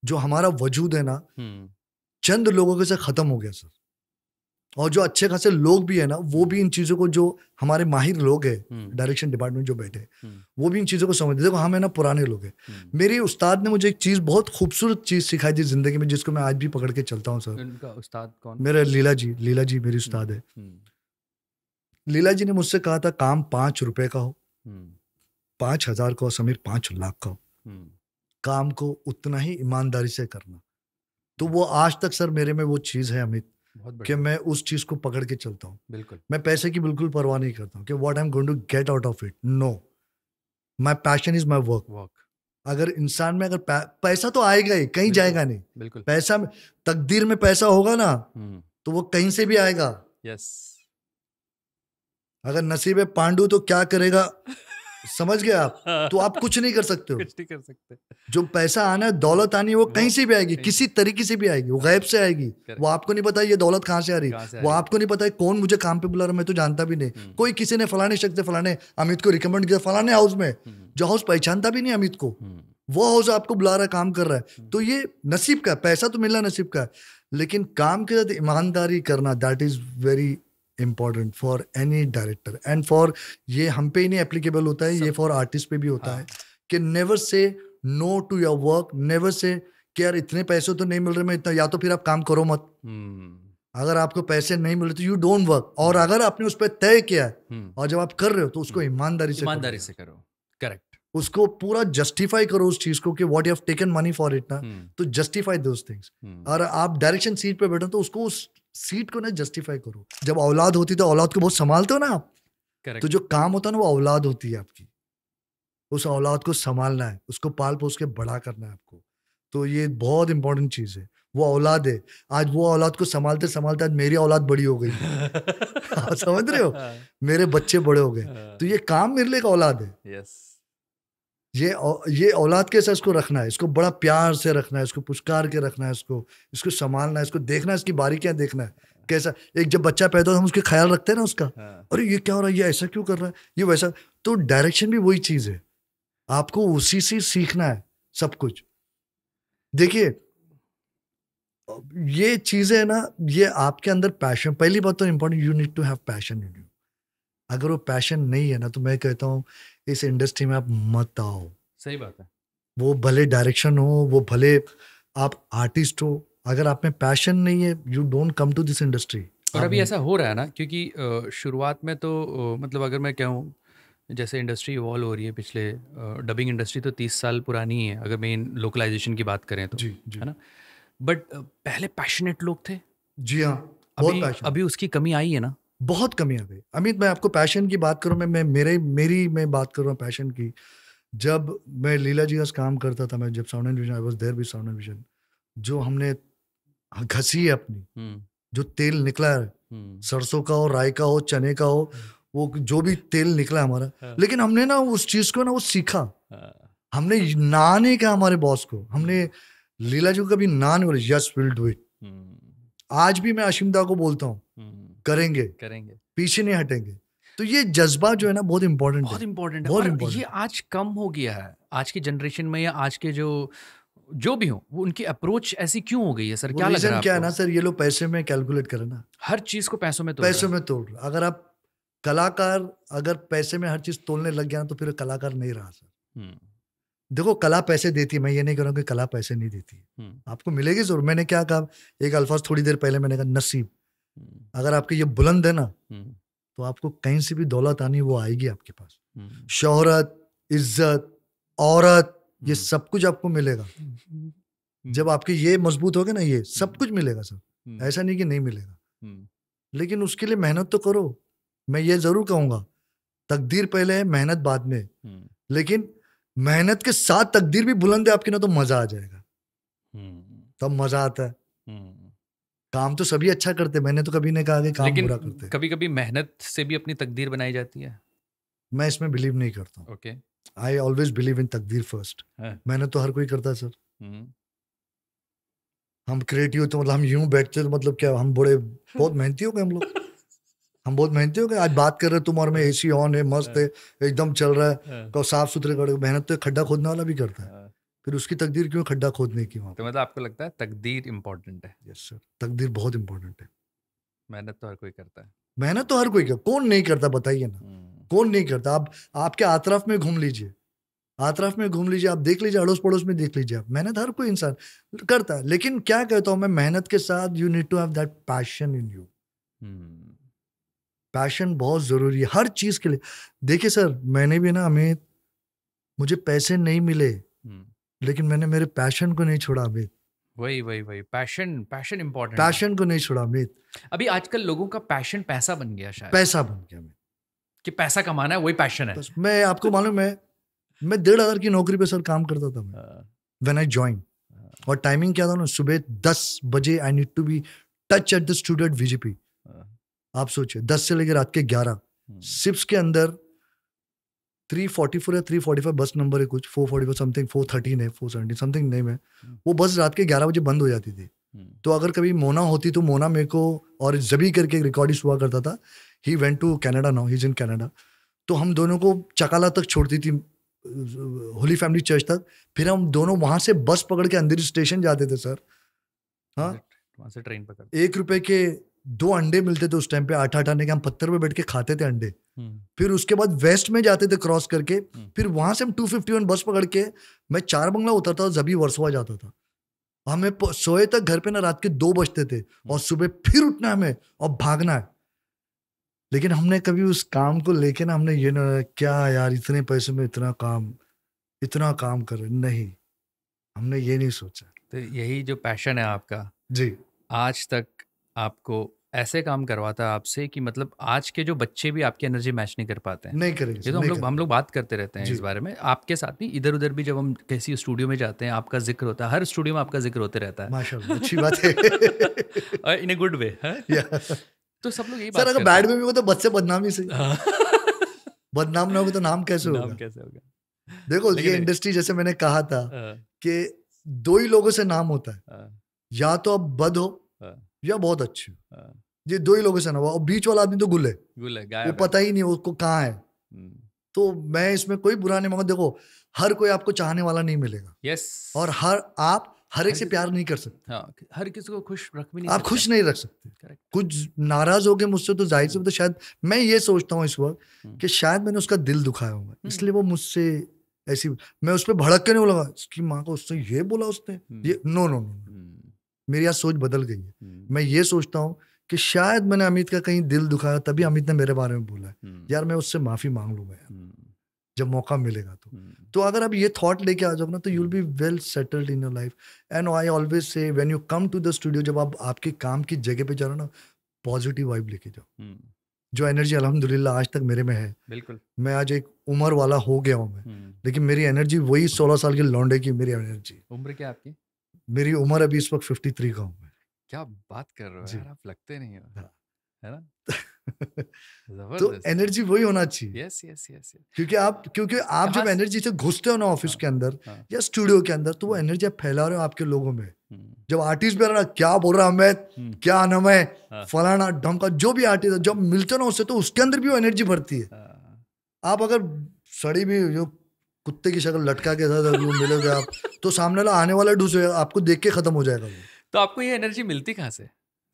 जो हमारा वजूद है ना चंद लोगों के से खत्म हो गया सर, और जो अच्छे खासे लोग भी है ना, वो भी इन चीजों को, जो हमारे माहिर लोग हैं डायरेक्शन डिपार्टमेंट जो बैठे, वो भी इन चीजों को समझते। देखो हम है ना पुराने लोग हैं, मेरी उस्ताद ने मुझे एक चीज, बहुत खूबसूरत चीज सिखाई थी जिंदगी में, जिसको मैं आज भी पकड़ के चलता हूँ सर। उनका उस्ताद कौन? मेरे लीला जी मेरी उस्ताद है। लीला जी ने मुझसे कहा था काम 5 रुपए का हो, 5,000 का हो समीर, 5 लाख का हो, काम को उतना ही ईमानदारी से करना। तो वो आज तक सर मेरे में वो चीज है अमित, कि मैं उस चीज को पकड़ के चलता हूँ। बिल्कुल, मैं पैसे की बिल्कुल परवाह नहीं करता हूँ कि what I am going to get out of it, no, my passion is my work. अगर इंसान में अगर पैसा तो आएगा ही, कहीं जाएगा नहीं, बिल्कुल, पैसा में, तकदीर में पैसा होगा ना तो वो कहीं से भी आएगा। यस, अगर नसीब है पांडु तो क्या करेगा समझ गए आप, तो आप कुछ नहीं कर सकते हो, कुछ नहीं कर सकते। जो पैसा आना है, दौलत आनी है, वो कहीं से भी आएगी, किसी तरीके से भी आएगी, वो गायब से आएगी, वो आपको नहीं पता ये दौलत कहाँ से आ रही, वो आपको नहीं पता है कौन मुझे काम पे बुला रहा है, मैं तो जानता भी नहीं, कोई किसी ने फलाने शख्स, फलाने अमित को रिकमेंड किया फलाने हाउस में, जो हाउस पहचानता भी नहीं अमित को, वो हाउस आपको बुला रहा है, काम कर रहा है। तो ये नसीब का, पैसा तो मिलना नसीब का है, लेकिन काम के साथ ईमानदारी करना, that is very important for any director and for, ये हम पे ही नहीं एप्लीकेबल होता है, ये फॉर आर्टिस्ट पे भी होता है कि never say no to your work, never say कि यार इतने पैसे तो नहीं मिल रहे, मैं इतना, या तो फिर आप काम करो मत। अगर आपको पैसे नहीं मिल रहे तो यू डोंट वर्क, और अगर आपने उस पर तय किया है और जब आप कर रहे हो तो उसको ईमानदारी से करो, करेक्ट, उसको पूरा जस्टिफाई करो उस चीज को कि what you have taken money for it ना, तो जस्टिफाई दोस थिंग्स। और आप डायरेक्शन सीट पे बैठो तो उसको उस सीट को ना जस्टिफाई करो। जब औलाद होती है तो औलाद को बहुत संभालते हो ना आप, तो जो काम होता है ना वो औलाद होती है आपकी, उस औलाद को संभालना है, उसको पाल पोस के बड़ा करना है आपको, तो ये बहुत इंपॉर्टेंट चीज है। वो औलाद है, आज वो औलाद को संभालते संभालते आज मेरी औलाद बड़ी हो गई समझ रहे हो, मेरे बच्चे बड़े हो गए, तो ये काम मेरे लिए एक औलाद है। yes. ये औलाद कैसे इसको रखना है, इसको बड़ा प्यार से रखना है, इसको पुचकार के रखना है, इसको संभालना है, इसको देखना है, इसकी बारीकियां देखना है, कैसा एक जब बच्चा पैदा हो हम उसके ख्याल रखते हैं ना उसका, अरे ये क्या हो रहा है, ये ऐसा क्यों कर रहा है, ये वैसा। तो डायरेक्शन भी वही चीज है, आपको उसी से सीखना है सब कुछ। देखिए ये चीजें ना, ये आपके अंदर पैशन, पहली बात तो important, you need to have passion in you. अगर वो पैशन नहीं है ना तो मैं कहता हूँ इस इंडस्ट्री में आप मत आओ। सही बात है, वो भले डायरेक्शन हो, वो भले आप आर्टिस्ट हो, अगर आप में पैशन नहीं है you don't come to this industry. और अभी ऐसा हो रहा है ना, क्योंकि शुरुआत में तो मतलब अगर मैं कहूँ जैसे इंडस्ट्री इवॉल्व हो रही है, पिछले डबिंग इंडस्ट्री तो 30 साल पुरानी है अगर मेन लोकलाइजेशन की बात करें तो, जी है ना, बट पहले पैशनेट लोग थे। जी हाँ, बहुत पैशन। अभी उसकी कमी आई है ना, बहुत कमी आ गई। अमित मैं आपको पैशन की बात करूँ, मैं बात कर रहा हूँ पैशन की। जब मैं लीला जी का काम करता था, मैं जब sound and vision, I was there with sound and vision, जो हमने घसी है अपनी, जो तेल निकला है सरसों का हो, राई का हो, चने का हो, वो जो भी तेल निकला हमारा, लेकिन हमने ना उस चीज को ना वो सीखा, हमने ना नहीं कहा हमारे बॉस को, हमने लीला जी को कभी ना नहीं बोले, यस विल डू इट। आज भी मैं अशिमदा को बोलता हूँ करेंगे, पीछे नहीं हटेंगे। तो ये जज्बा जो है ना बहुत इंपॉर्टेंट बहुत है, इंपॉर्टेंट है। बहुत और important ये आज कम हो गया है आज की जनरेशन में, या आज के जो भी हो, वो उनकी अप्रोच ऐसी क्यों हो गई है सर? वो क्या लग रहा रीजन है क्या है ना आपको? सर, ये लोग पैसे में कैलकुलेट करें ना, हर चीज को पैसों में तोड़ रहा पैसों है। में तोड़ रहा। अगर आप कलाकार अगर पैसे में हर चीज तोड़ने लग गया ना तो फिर कलाकार नहीं रहा सर। हम्म, देखो कला पैसे देती है, मैं ये नहीं कह रहा हूँ कि कला पैसे नहीं देती, आपको मिलेगी जरूर। मैंने क्या कहा, एक अल्फाज थोड़ी देर पहले मैंने कहा, नसीब। अगर आपके ये बुलंद है ना तो आपको कहीं से भी दौलत आनी वो आएगी आपके पास। शोहरत, इज्जत, औरत, ये सब कुछ आपको मिलेगा जब आपके ये मजबूत हो गए ना, ये सब कुछ मिलेगा सर। ऐसा नहीं कि नहीं मिलेगा, लेकिन उसके लिए मेहनत तो करो। मैं ये जरूर कहूंगा, तकदीर पहले है, मेहनत बाद में। लेकिन मेहनत के साथ तकदीर भी बुलंद है आपकी ना तो मजा आ जाएगा, तब मजा आता है। काम तो सभी अच्छा करते, मैंने तो कभी नहीं कहा कि काम बुरा करते। लेकिन कभी कभी मेहनत से भी अपनी तकदीर बनाई जाती है। मैं इसमें बिलीव नहीं करता हूँ। Okay, I always believe in तकदीर फर्स्ट। मेहनत तो हर कोई करता है सर। हम क्रिएटिव तो मतलब हम यूं बैठते तो मतलब क्या, हम बड़े बहुत मेहनती हो गए हम लोग। हम बहुत मेहनती हो गए। आज बात कर रहे तुम और मैं, एसी ऑन है, मस्त है, एकदम चल रहा है, तो साफ सुथरे कर। मेहनत तो खड्डा खोदने वाला भी करता है, फिर उसकी तकदीर क्यों खड्डा खोदने की वहां? तो मतलब आपको लगता है तकदीर इम्पोर्टेंट है? यस सर, तकदीर बहुत इंपॉर्टेंट है। मेहनत तो हर कोई करता है। मेहनत तो हर कोई करता, कौन नहीं करता बताइए ना, कौन नहीं करता? आप आपके आतरफ में घूम लीजिए, आतरफ में घूम लीजिए, आप देख लीजिए, अड़ोस पड़ोस में देख लीजिए आप, मेहनत हर कोई इंसान करता है। लेकिन क्या कहता हूं मैं, मेहनत के साथ you need to have that passion in you. Passion बहुत जरूरी है हर चीज के लिए। देखिए सर, मैंने भी ना, अमित, मुझे पैसे नहीं मिले लेकिन मैंने मेरे पैशन को नहीं छोड़ा अमित। वही पैशन इंपॉर्टेंट, पैशन को नहीं छोड़ा अमित। अभी आजकल लोगों का पैशन पैसा बन गया, शायद पैसा बन गया अमित, कि पैसा कमाना है, वही पैशन है। मैं आपको मालूम है, मैं 1,500 की नौकरी पे सर काम करता था मैं, व्हेन आई जॉइन। और टाइमिंग क्या था ना, सुबह 10 बजे I need to be touch at the studio at VGP। आप सोचिए 10 से लेकर रात के 11 शिफ्ट्स के अंदर 344 या 345 बस नंबर है कुछ, 445 समथिंग, 413 है, 470 समथिंग नेम है। वो बस रात के 11 बजे बंद हो जाती थी। तो अगर कभी मोना होती तो मोना मेरे को, और जबी करके एक रिकॉर्डिस्ट हुआ करता था, he went to Canada now, he is in Canada. तो हम दोनों को चकाला तक छोड़ती थी, होली फैमिली चर्च तक। फिर हम दोनों वहां से बस पकड़ के अंधेरी स्टेशन जाते थे सर। हाँ, वहां से ट्रेन पकड़, 1 रुपए के 2 अंडे मिलते थे उस टाइम पे, 8 आने के। हम पत्थर पे बैठ के खाते थे अंडे। फिर उसके बाद वेस्ट में जाते थे क्रॉस करके, फिर वहां से हम 251 बस पकड़ के, मैं 4 बंगला उतरता था, जबी वर्सोवा जाता था। हमें सोए तक घर पे ना रात के 2 बजते थे, और सुबह फिर उठना हमें और भागना है। लेकिन हमने कभी उस काम को लेके ना, हमने ये ना, क्या यार इतने पैसे में इतना काम कर रहे, नहीं, हमने ये नहीं सोचा। तो यही जो पैशन है आपका जी, आज तक आपको ऐसे काम करवाता है आपसे कि मतलब आज के जो बच्चे भी आपकी एनर्जी मैच नहीं कर पाते हैं। नहीं करेंगे। ये तो हम लोग बात करते रहते हैं इस बारे में, आपके साथ नहीं, इधर उधर भी जब हम किसी स्टूडियो में जाते हैं आपका जिक्र होता है, हर स्टूडियो में आपका जिक्र होते रहता है। माशाल्लाह, अच्छी बात है। इन ए गुड वे। तो सब लोग यही बात सर, अगर बैड में भी हो तो बच्चे बदनामी से बदनाम ना होगा तो नाम कैसे होगा? देखो ये इंडस्ट्री, जैसे मैंने कहा था कि 2 ही लोगों से नाम होता है, या तो आप बद हो या बहुत अच्छे हो। ये 2 ही लोगों से नाम हो, और बीच वाला आदमी तो गुल है, वो पता ही नहीं उसको कहाँ है। तो मैं इसमें कोई बुरा नहीं मांगा। देखो, हर कोई आपको चाहने वाला नहीं मिलेगा। यस, और आप हर एक से प्यार नहीं कर सकते। हाँ, हर किसी को खुश रख भी नहीं आप सकते। खुश नहीं रख सकते। Correct. कुछ नाराज हो गए मुझसे तो जाहिर से, तो शायद मैं ये सोचता हूँ इस वक्त कि शायद मैंने उसका दिल दुखाया होगा, इसलिए वो मुझसे ऐसी, मैं उस पर भड़क के नहीं लगा उसकी माँ को, उसने ये बोला, उसने ये, नो नो नो, मेरी आज सोच बदल गई है। मैं ये सोचता हूँ कि शायद मैंने अमित का कहीं दिल दुखाया, तभी अमित ने मेरे बारे में बोला है, यार मैं उससे माफी मांग लूंगा यार, जब मौका मिलेगा तो अगर आप ये थॉट लेके आ जाओ ना, तो you will be well settled in your life. And I always say, when you come to the studio, जब आप आपके काम की जगह पे जा रहे हो ना, पॉजिटिव वाइब लेके जाओ। जो एनर्जी अल्हम्दुलिल्लाह आज तक मेरे में है, बिल्कुल, मैं आज एक उम्र वाला हो गया हूँ मैं, लेकिन मेरी एनर्जी वही 16 साल के लौंडे की मेरी एनर्जी। उम्र क्या आपकी? मेरी उम्र अभी इस वक्त 53 का हूँ मैं। क्या बात कर रहे हो यार, आप लगते नहीं हो, है ना? तो एनर्जी वही होना चाहिए। यस यस यस, क्योंकि आप जब एनर्जी से घुसते हो ना ऑफिस के अंदर या स्टूडियो के अंदर, तो वो एनर्जी आप फैला रहे हो आपके लोगों में। जब आर्टिस्ट भी आ रहा क्या बोल रहा अमित, क्या नाम है, फलाना ढमका, जो भी आर्टिस्ट है जब मिलते हो ना उससे, तो उसके अंदर भी वो एनर्जी भरती है। आप अगर सड़ी भी जो कुत्ते की शक्ल लटका के साथ मिलोगे आप, तो सामने वाला आने वाला ढूंढ आपको देख के खत्म हो जाएगा। तो आपको ये एनर्जी मिलती कहाँ से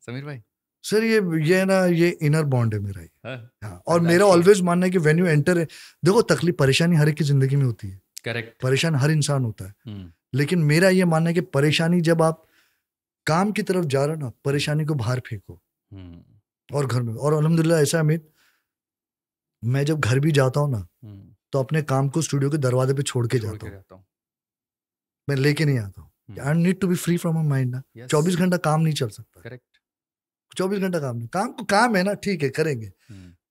समीर भाई? सर ये ना ये इनर बॉन्ड है मेरा ही। हाँ, और मेरा ऑलवेज मानना है कि व्हेन यू एंटर, देखो तकलीफ परेशानी हर एक की जिंदगी में होती है, करेक्ट, परेशान हर इंसान होता है, लेकिन मेरा ये मानना है कि परेशानी जब आप काम की तरफ जा रहे हो ना, परेशानी को बाहर फेंको और घर में। और अल्हम्दुलिल्लाह ऐसा है अमित, मैं जब घर भी जाता हूँ ना तो अपने काम को स्टूडियो के दरवाजे पे छोड़ के जाता हूँ, मैं लेके नहीं आता हूँ। I need to be free from my mind ना। 24 घंटा काम नहीं चल सकता। करेक्ट, 24 घंटा काम नहीं, काम को काम है ना, ठीक है करेंगे।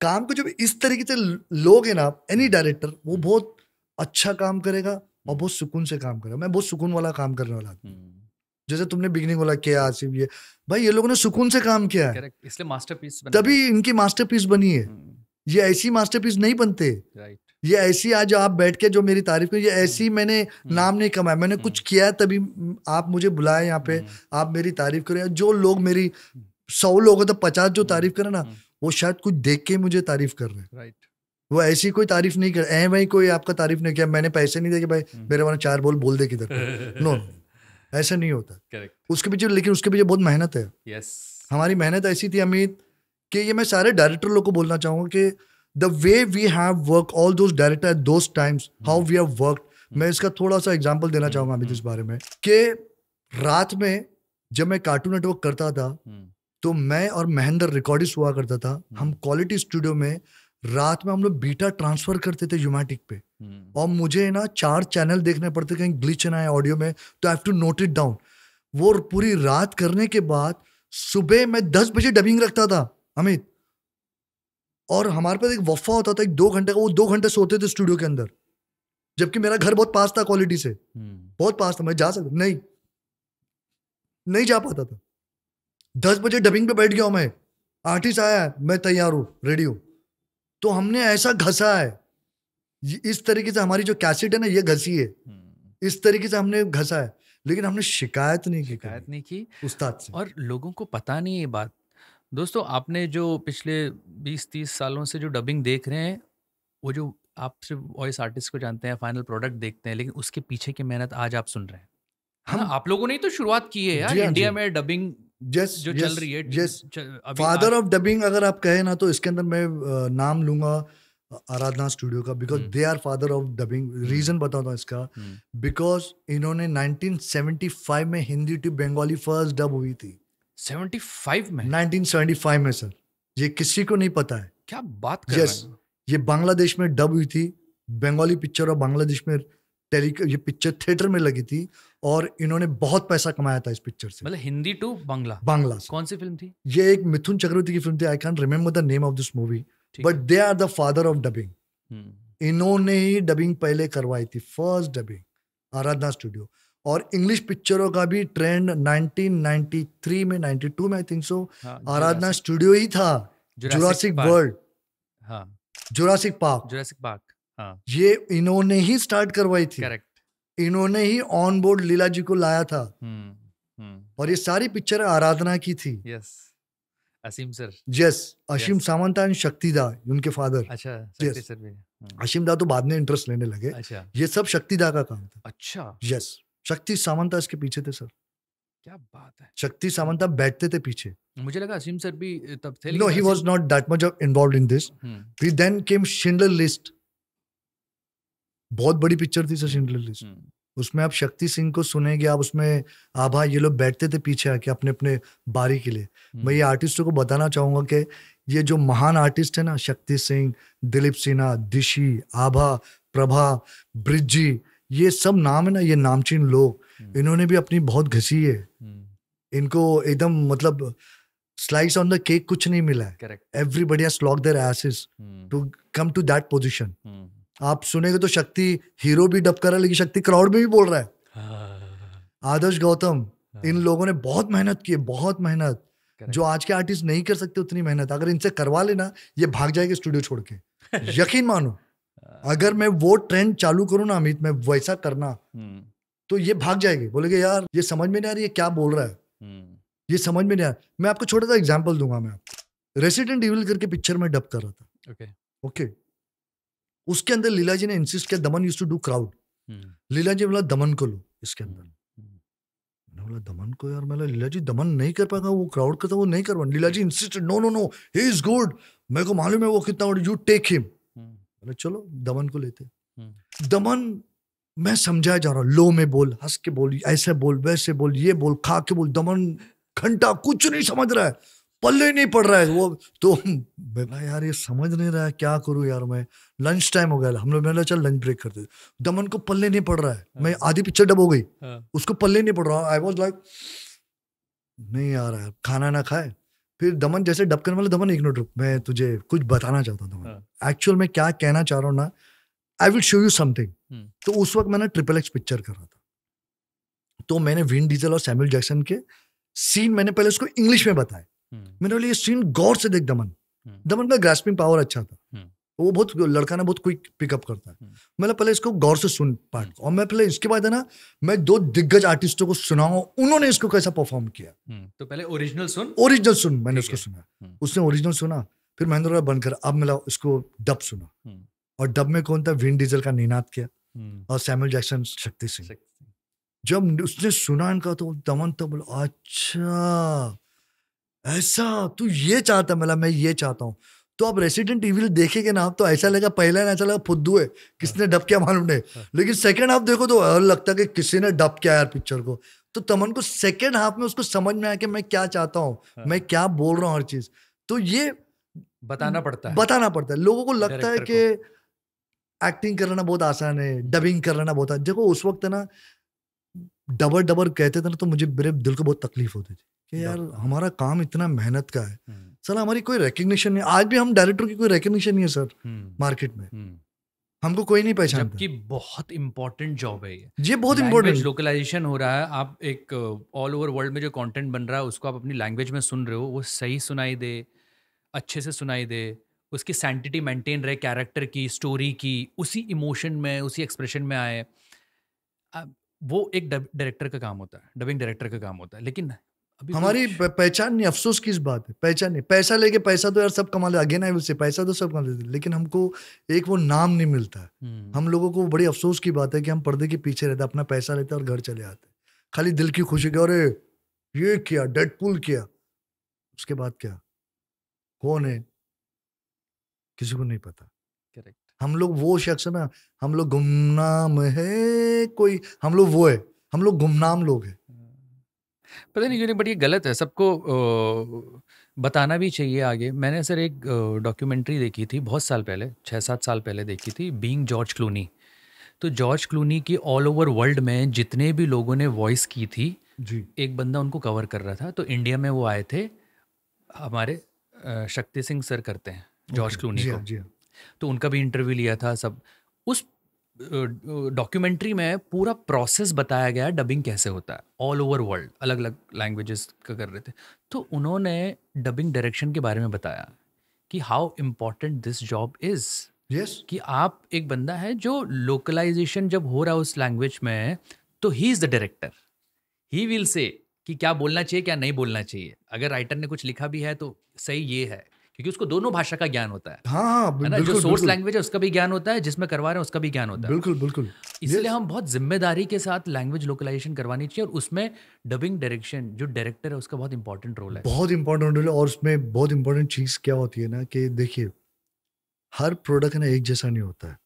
काम को जब इस तरीके से लोगे ना आप, एनी डायरेक्टर वो बहुत अच्छा काम करेगा और बहुत सुकून से काम करेगा। मैं बहुत सुकून वाला काम करने वाला आदमी। जैसे तुमने बिगिनिंग बोला क्या आसिफ, ये भाई ये लोगों ने सुकून से काम किया है, इसलिए मास्टरपीस तभी इनकी मास्टरपीस बनी है। ये ऐसी मास्टरपीस नहीं बनते, ये ऐसी आज आप बैठ के जो मेरी तारीफ करें, ये ऐसी मैंने नाम नहीं कमाया, मैंने कुछ किया है तभी आप मुझे बुलाए यहाँ पे, आप मेरी तारीफ करें। जो लोग मेरी 100 लोग तो 50 जो तारीफ करें ना, वो शायद कुछ देख के मुझे तारीफ कर रहे हैं। वो ऐसी कोई तारीफ नहीं कर ऐ भाई कोई आपका तारीफ नहीं किया, मैंने पैसे नहीं दे कि भाई मेरे वाला 4 बोल दे किधर। नो, ऐसा नहीं होता। उसके पीछे, लेकिन उसके पीछे बहुत मेहनत है। हमारी मेहनत ऐसी थी अमित कि ये मैं सारे डायरेक्टर लोग को बोलना चाहूंगा कि the way we have work, all those director at those times, how we have worked. मैं इसका थोड़ा सा एग्जांपल देना चाहूंगा अमित इस बारे में कि रात में जब मैं कार्टून नेटवर्क करता था तो मैं और महेंद्र रिकॉर्डिस्ट हुआ करता था। हम क्वालिटी स्टूडियो में रात में हम लोग बीटा ट्रांसफर करते थे यूमैटिक पे, और मुझे ना 4 चैनल देखने पड़ते, कहीं ग्लिच ना आए ऑडियो में, तो I have to note it down. वो पूरी रात करने के बाद सुबह मैं 10 बजे डबिंग रखता था अमित, और हमारे पास एक वफ़ा होता था 2 घंटे का, वो 2 घंटे सोते थे स्टूडियो के अंदर, जबकि मेरा घर बहुत पास था क्वालिटी से, बहुत पास था, मैं जा सकता नहीं जा पाता था। 10 बजे डबिंग पे बैठ गया हूं मैं, आर्टिस्ट आया है, मैं तैयार हूँ, रेडी हूँ। तो हमने ऐसा घसा है, इस तरीके से हमारी जो कैसेट है ना ये घसी है, इस तरीके से हमने घसा है, लेकिन हमने शिकायत नहीं की उस्ताद से। और लोगों को पता नहीं ये बात। दोस्तों, आपने जो पिछले 20-30 सालों से जो डबिंग देख रहे हैं, वो जो आप सिर्फ वॉइस आर्टिस्ट को जानते हैं, फाइनल प्रोडक्ट देखते हैं, लेकिन उसके पीछे की मेहनत आज आप सुन रहे हैं। आप लोगों ने ही तो शुरुआत की है यार इंडिया में डबिंग जो चल रही है। फादर ऑफ डबिंग अगर आप कहें ना, तो इसके अंदर मैं नाम लूंगा आराधना स्टूडियो का, because they are father of dubbing. Reason बताता हूँ इसका, बिकॉज इन्होंने 1975 में Hindi to Bengali first dub हुई थी। 75 में? 1975 में सर, ये किसी को नहीं पता है। क्या बात कर रहे हैं? ये बांग्लादेश में डब हुई थी, बंगाली पिक्चर, और बांग्लादेश में ये पिक्चर थिएटर में लगी थी, और इन्होंने बहुत पैसा कमाया था इस पिक्चर से। मतलब हिंदी टू बांग्ला? बांग्ला से। कौन सी फिल्म थी ये? एक मिथुन चक्रवर्ती की फिल्म थी, I can remember the name of this movie, but they are the father of dubbing. इन्होंने ही डबिंग पहले करवाई थी, फर्स्ट डबिंग, आराधना स्टूडियो। और इंग्लिश पिक्चरों का भी ट्रेंड 1993 में, 92 में I think so, Aradhana studio ही था। जुरासिक वर्ल्ड, जुरासिक पार्क, ये इन्होंने ही स्टार्ट करवाई थी। करेक्ट। इन्होंने ही ऑन बोर्ड लीला जी को लाया था। और ये सारी पिक्चर आराधना की थी। Yes, Aseem sir. Yes, Aseem Sawant and Shaktida, उनके फादर। अच्छा, शक्ति सर भी। असीम दा तो बाद में इंटरेस्ट लेने लगे। अच्छा, ये सब शक्तिदा का काम था। अच्छा, यस, शक्ति सावंता इसके पीछे थे सर। क्या बात है। शक्ति सावंता बैठते थे पीछे। मुझे लगा असीम सर भी तब थे। No, he was not that much involved in this. फिर देन केम शिंडलर लिस्ट, बहुत बड़ी पिक्चर थी सर शिंडलर लिस्ट। उसमें आप शक्ति सिंह को सुनेंगे, आप उसमें आभा, ये लोग बैठते थे पीछे आके अपने अपने बारी के लिए। मैं ये आर्टिस्टों को बताना चाहूंगा कि ये जो महान आर्टिस्ट है ना, शक्ति सिंह, दिलीप सिन्हा, दिशी, आभा, प्रभा, ब्रिजी, ये सब नाम है ना, ये नामचीन लोग, इन्होंने भी अपनी बहुत घसी है। इनको एकदम मतलब स्लाइस ऑन द केक कुछ नहीं मिला है। Everybody has slogged their asses to come to that position. आप सुनेंगे तो शक्ति हीरो भी डब कर रहा है, लेकिन शक्ति क्राउड में भी बोल रहा है। आदर्श गौतम, इन लोगों ने बहुत मेहनत की है, बहुत मेहनत, जो आज के आर्टिस्ट नहीं कर सकते उतनी मेहनत। अगर इनसे करवा लेना, ये भाग जाएंगे स्टूडियो छोड़ के। यकीन मानो, अगर मैं वो ट्रेंड चालू करूँ ना अमित, मैं वैसा करना, तो ये भाग जाएगी, बोलेगे यार ये समझ में नहीं आ रही है क्या बोल रहा है, ये समझ में नहीं आ रहा। मैं आपको छोटा सा एग्जांपल दूंगा। मैं आपको रेसिडेंट इविल करके पिक्चर में डब कर रहा था। ओके उसके अंदर लीला जी ने इंसिस्ट किया, दमन यूज्ड टू डू क्राउड। लीला जी बोला दमन को लो इसके अंदर। मैंने बोला दमन को यार, मैं लीला जी दमन नहीं कर पाएगा, वो क्राउड का तो वो नहीं करवा। Leela ji insisted, no no no he is good, मेरे को मालूम है वो कितना गुड, यू टेक हिम। बोले चलो दमन को लेते। दमन मैं समझाया जा रहा, लो में बोल, हंस के बोल, ऐसे बोल, वैसे बोल, ये बोल, खा के बोल। दमन घंटा कुछ नहीं समझ रहा है, पल्ले नहीं पड़ रहा है वो। तो मैं यार ये समझ नहीं रहा है, क्या करूं यार मैं। लंच टाइम हो गया, हम लोग मैंने चल लंच ब्रेक करते। दमन को पल्ले नहीं पड़ रहा है, मैं आधी पिक्चर डब हो गई, उसको पल्ले नहीं पड़ रहा। आई वाज लाइक नहीं आ रहा है, खाना ना खाए। फिर दमन जैसे डब करने वाले, दमन एक मिनट रुक, मैं तुझे कुछ बताना चाहता हूँ। एक्चुअल में क्या कहना चाह रहा हूँ ना, I will show you something. तो उस वक्त मैंने XXX पिक्चर कर रहा था, तो मैंने विन डीजल और सैमुअल जैक्सन के सीन मैंने पहले उसको इंग्लिश में बताया। मैंने बोला ये सीन गौर से देख दमन। दमन का ग्रास्पिंग पावर अच्छा था, वो बहुत लड़का ना बहुत क्विक पिकअप करता है। मैंने पहले इसको गौर से सुन पार्ट, और मैं पहले इसके बाद है ना मैं 2 दिग्गज आर्टिस्टों को सुनाऊंगा, उन्होंने इसको कैसा परफॉर्म किया। तो पहले ओरिजिनल सुन, मैंने उसको सुना, उसने ओरिजिनल सुना, फिर महेंद्र बंद कर, अब मैं इसको डब सुना। और डब में कौन था, विन डीजल का निनाद किया और सैमुअल जैक्सन शक्ति सिंह। जब उसने सुना इनका तो दमन तो बोला अच्छा ऐसा तू ये चाहता, मैं ये चाहता हूँ। तो आप रेसिडेंट इविल देखेंगे ना तो ऐसा लगा, पहला ऐसा लगा फुद्दू है, किसने डब किया मालूम नहीं, लेकिन सेकेंड हाफ देखो तो और लगता है कि किसी ने डब किया यार पिक्चर को। तो तमन को सेकेंड हाफ में उसको समझ में आया कि मैं क्या चाहता हूँ, मैं क्या बोल रहा हूँ, हर चीज। तो ये बताना पड़ता है। लोगों को लगता है कि एक्टिंग करना बहुत आसान है, डबिंग करना बहुत आसान। देखो उस वक्त ना डबर कहते थे ना, तो मुझे मेरे दिल को बहुत तकलीफ होती थी कि यार हमारा काम इतना मेहनत का है, सर हमारी कोई रिकग्निशन नहीं। आज भी हम डायरेक्टर की कोई रिकग्निशन नहीं है सर मार्केट में, हमको कोई नहीं पहचानता। जबकि बहुत इंपॉर्टेंट जॉब है ये बहुत इंपॉर्टेंट। लोकलाइजेशन हो रहा है, आप एक ऑल ओवर वर्ल्ड में जो कंटेंट बन रहा है उसको आप अपनी लैंग्वेज में सुन रहे हो, वो सही सुनाई दे, अच्छे से सुनाई दे, उसकी सैंटिटी मेंटेन रहे, कैरेक्टर की, स्टोरी की, उसी इमोशन में, उसी एक्सप्रेशन में आए। वो एक डायरेक्टर का काम होता है, डबिंग डायरेक्टर का काम होता है। लेकिन अभी हमारी पहचान नहीं, अफसोस की इस बात है, पहचान नहीं। पैसा लेके, पैसा तो यार सब कमा ले, अगेन आई विल से पैसा तो सब कमा लेते, लेकिन हमको एक वो नाम नहीं मिलता है। हम लोगों को बड़ी अफसोस की बात है कि हम पर्दे के पीछे रहते, अपना पैसा लेते और घर चले आते, खाली दिल की खुशी के, अरे ये किया, डेडपूल किया, उसके बाद क्या, कौन है, किसी को नहीं पता। करेक्ट। हम लोग वो शख्स है ना, हम लोग गुमनाम है कोई, हम लोग वो है, हम लोग गुमनाम लोग हैं। पता नहीं क्यों नहीं, बट ये गलत है, सबको बताना भी चाहिए आगे। मैंने सर एक डॉक्यूमेंट्री देखी थी बहुत साल पहले, 6-7 साल पहले देखी थी, बीइंग जॉर्ज क्लूनी। तो जॉर्ज क्लूनी की ऑल ओवर वर्ल्ड में जितने भी लोगों ने वॉइस की थी जी, एक बंदा उनको कवर कर रहा था। तो इंडिया में वो आए थे, हमारे शक्ति सिंह सर करते हैं जॉर्ज क्लूनी को, जी हाँ। तो उनका भी इंटरव्यू लिया था सब। उस डॉक्यूमेंट्री में पूरा प्रोसेस बताया गया डबिंग कैसे होता है, ऑल ओवर वर्ल्ड, अलग अलग लैंग्वेजेस का कर रहे थे। तो उन्होंने डबिंग डायरेक्शन के बारे में बताया कि how important this job is. Yes, कि आप एक बंदा है जो लोकलाइजेशन जब हो रहा है उस लैंग्वेज में, तो he is the director, he will say कि क्या बोलना चाहिए क्या नहीं बोलना चाहिए। अगर राइटर ने कुछ लिखा भी है तो सही ये है, क्योंकि उसको दोनों भाषा का ज्ञान होता है। हाँ, है ना, जो सोर्स लैंग्वेज है उसका भी ज्ञान होता है, जिसमें करवा रहे हैं उसका भी ज्ञान होता है। बिल्कुल। इसलिए हम बहुत जिम्मेदारी के साथ लैंग्वेज लोकलाइजेशन करवानी चाहिए, और उसमें डबिंग डायरेक्शन जो डायरेक्टर है उसका बहुत इंपॉर्टेंट रोल है। बहुत इंपॉर्टेंट रोल है। और उसमें बहुत इंपॉर्टेंट चीज क्या होती है ना, कि देखिए हर प्रोडक्ट ना एक जैसा नहीं होता है।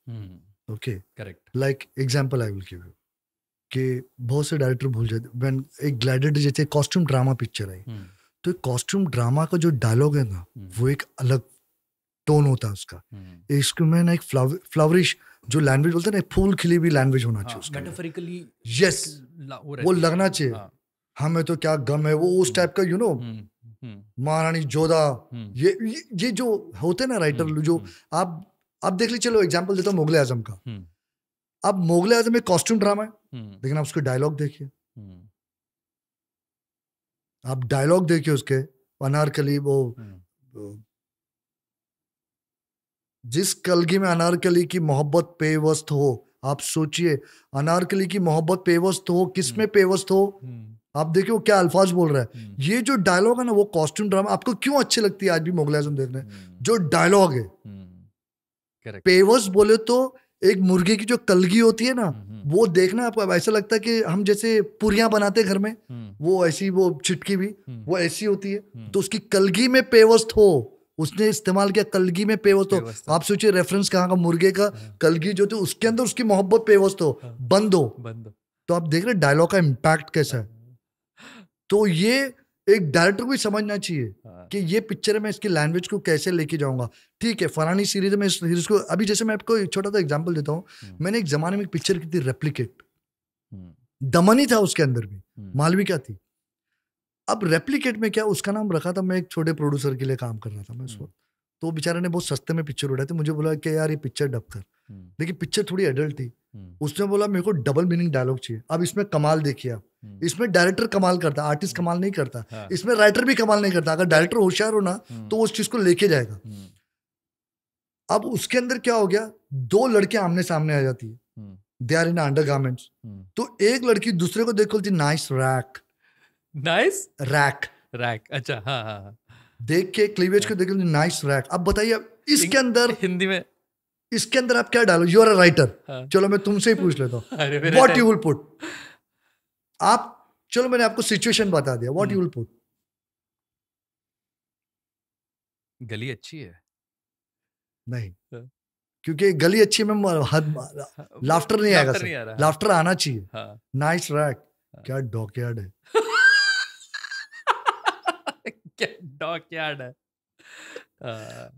Okay, correct. Like example I will give you कि बहुत से डायरेक्टर भूल जाते, व्हेन एक ग्लैडिएटर जैसे कॉस्ट्यूम ड्रामा पिक्चर आई, तो कॉस्ट्यूम ड्रामा का जो डायलॉग है ना, वो एक अलग टोन होता है उसका। इसको मैं ना एक फ्लावरिश जो लैंग्वेज बोलते हैं ना, फूल खिली हुई लैंग्वेज होना चाहिए उसका, मेटाफोरिकली। यस, वो लगना चाहिए। हमें तो क्या गम है, वो उस टाइप का, यू नो, महारानी जोधा, ये जो होते हैं ना राइटर, जो आप देख लीजिए। चलो एग्जांपल देता हूँ मुगले आजम का। अब मुगले आजम में कॉस्ट्यूम ड्रामा है, लेकिन आप उसके डायलॉग देखिए, आप डायलॉग देखिए उसके, अनारकली, वो जिस कलगी में अनारकली की मोहब्बत पेवस्त हो, आप सोचिए, अनारकली की मोहब्बत पेवस्त हो, किस में पेवस्त हो? आप देखिए क्या अल्फाज बोल रहा है। ये जो डायलॉग है ना, वो कॉस्ट्यूम ड्रामा आपको क्यों अच्छी लगती है आज भी मुगल आजम देखने? जो डायलॉग है, पेवस्त बोले तो एक मुर्गे की जो कलगी होती है ना, वो देखना आपको ऐसा लगता है कि हम जैसे पुरियां बनाते हैं घर में, वो ऐसी, वो चिटकी भी वो ऐसी होती है, तो उसकी कलगी में पेवस्त हो, उसने इस्तेमाल किया कलगी में पेवस्त हो। आप सोचिए रेफरेंस कहाँ का, मुर्गे का कलगी जो थी उसके अंदर उसकी मोहब्बत पेवस्त हो, बंद हो। तो आप देख रहे डायलॉग का इम्पैक्ट कैसा है। तो ये एक डायरेक्टर को भी समझना चाहिए कि ये पिक्चर है, मैं इसकी लैंग्वेज को कैसे लेके जाऊंगा। ठीक है, फलानी सीरीज में इस सीरीज को, अभी जैसे मैं आपको एक छोटा सा एग्जांपल देता हूँ। मैंने एक जमाने में एक पिक्चर की थी रेप्लिकेट, दमन था उसके अंदर भी, मालविका थी। अब रेप्लिकेट में क्या उसका नाम रखा था, मैं एक छोटे प्रोड्यूसर के लिए काम कर रहा था मैं उस वक्त, तो बेचारे ने बहुत सस्ते में पिक्चर उड़ाई थी। मुझे बोला कि यार ये पिक्चर डब कर, लेकिन पिक्चर थोड़ी एडल्ट थी। उसने बोला मेरे को डबल मीनिंग डायलॉग चाहिए। अब इसमें कमाल देखिए आप, इसमें डायरेक्टर कमाल करता, आर्टिस्ट कमाल नहीं करता, इसमें राइटर भी कमाल नहीं करता। अगर डायरेक्टर होशियार हो ना तो उस चीज को लेके जाएगा। अब उसके अंदर क्या हो गया, दो लड़कियां आमने सामने आ जाती है, दे आर इन अंडरगारमेंट्स। तो एक लड़की दूसरे को देख बोलती nice rack, nice rack, rack, अच्छा हाँ हाँ, देख के क्लीवेज को देख नाइस रैक। अब बताइए इसके अंदर हिंदी में, इसके अंदर आप क्या डालो? यू आर अ राइटर, चलो मैं तुमसे ही पूछ लेता हूँ, व्हाट यू विल पुट? आप चलो मैंने आपको सिचुएशन बता दिया, व्हाट यू विल पुट? गली अच्छी है नहीं, क्योंकि गली अच्छी में लाफ्टर नहीं आएगा सर, लाफ्टर आना चाहिए। नाइस रैक, क्या डॉकयार्ड है। क्या डॉकयार्ड है।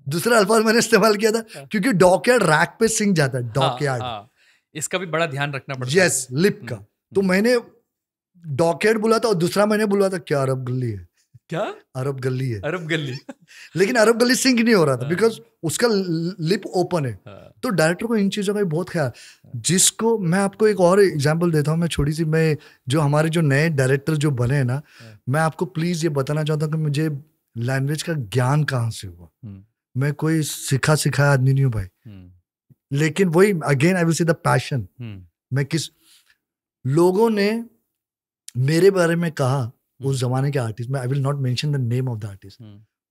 दूसरा अल्फाज मैंने इस्तेमाल किया था क्योंकि डॉकयार्ड रैक पे सिंक जाता है, डॉकयार्ड। इसका भी बड़ा ध्यान रखना पड़ता है। यस, लिप का। तो मैंने डॉकयार्ड बोला था और दूसरा मैंने बोला था क्या अरब गली है, क्या अरब गली है, अरब गली। लेकिन अरब गली सिंक नहीं हो रहा था बिकॉज उसका लिप ओपन है। तो डायरेक्टर को इन चीजों का भी बहुत ख्याल, जिसको मैं आपको एक और एग्जांपल देता हूँ, मैं छोटी सी, मैं जो हमारे जो नए डायरेक्टर जो बने हैं ना, मैं आपको प्लीज ये बताना चाहता हूँ कि मुझे लैंग्वेज का ज्ञान कहाँ से हुआ। मैं कोई सिखा सिखाया आदमी नहीं हूँ भाई, लेकिन वही अगेन आई विल से द पैशन। मैं किस लोगों ने मेरे बारे में कहा उस जमाने के आर्टिस्ट में, आई will not mention the name of the artist,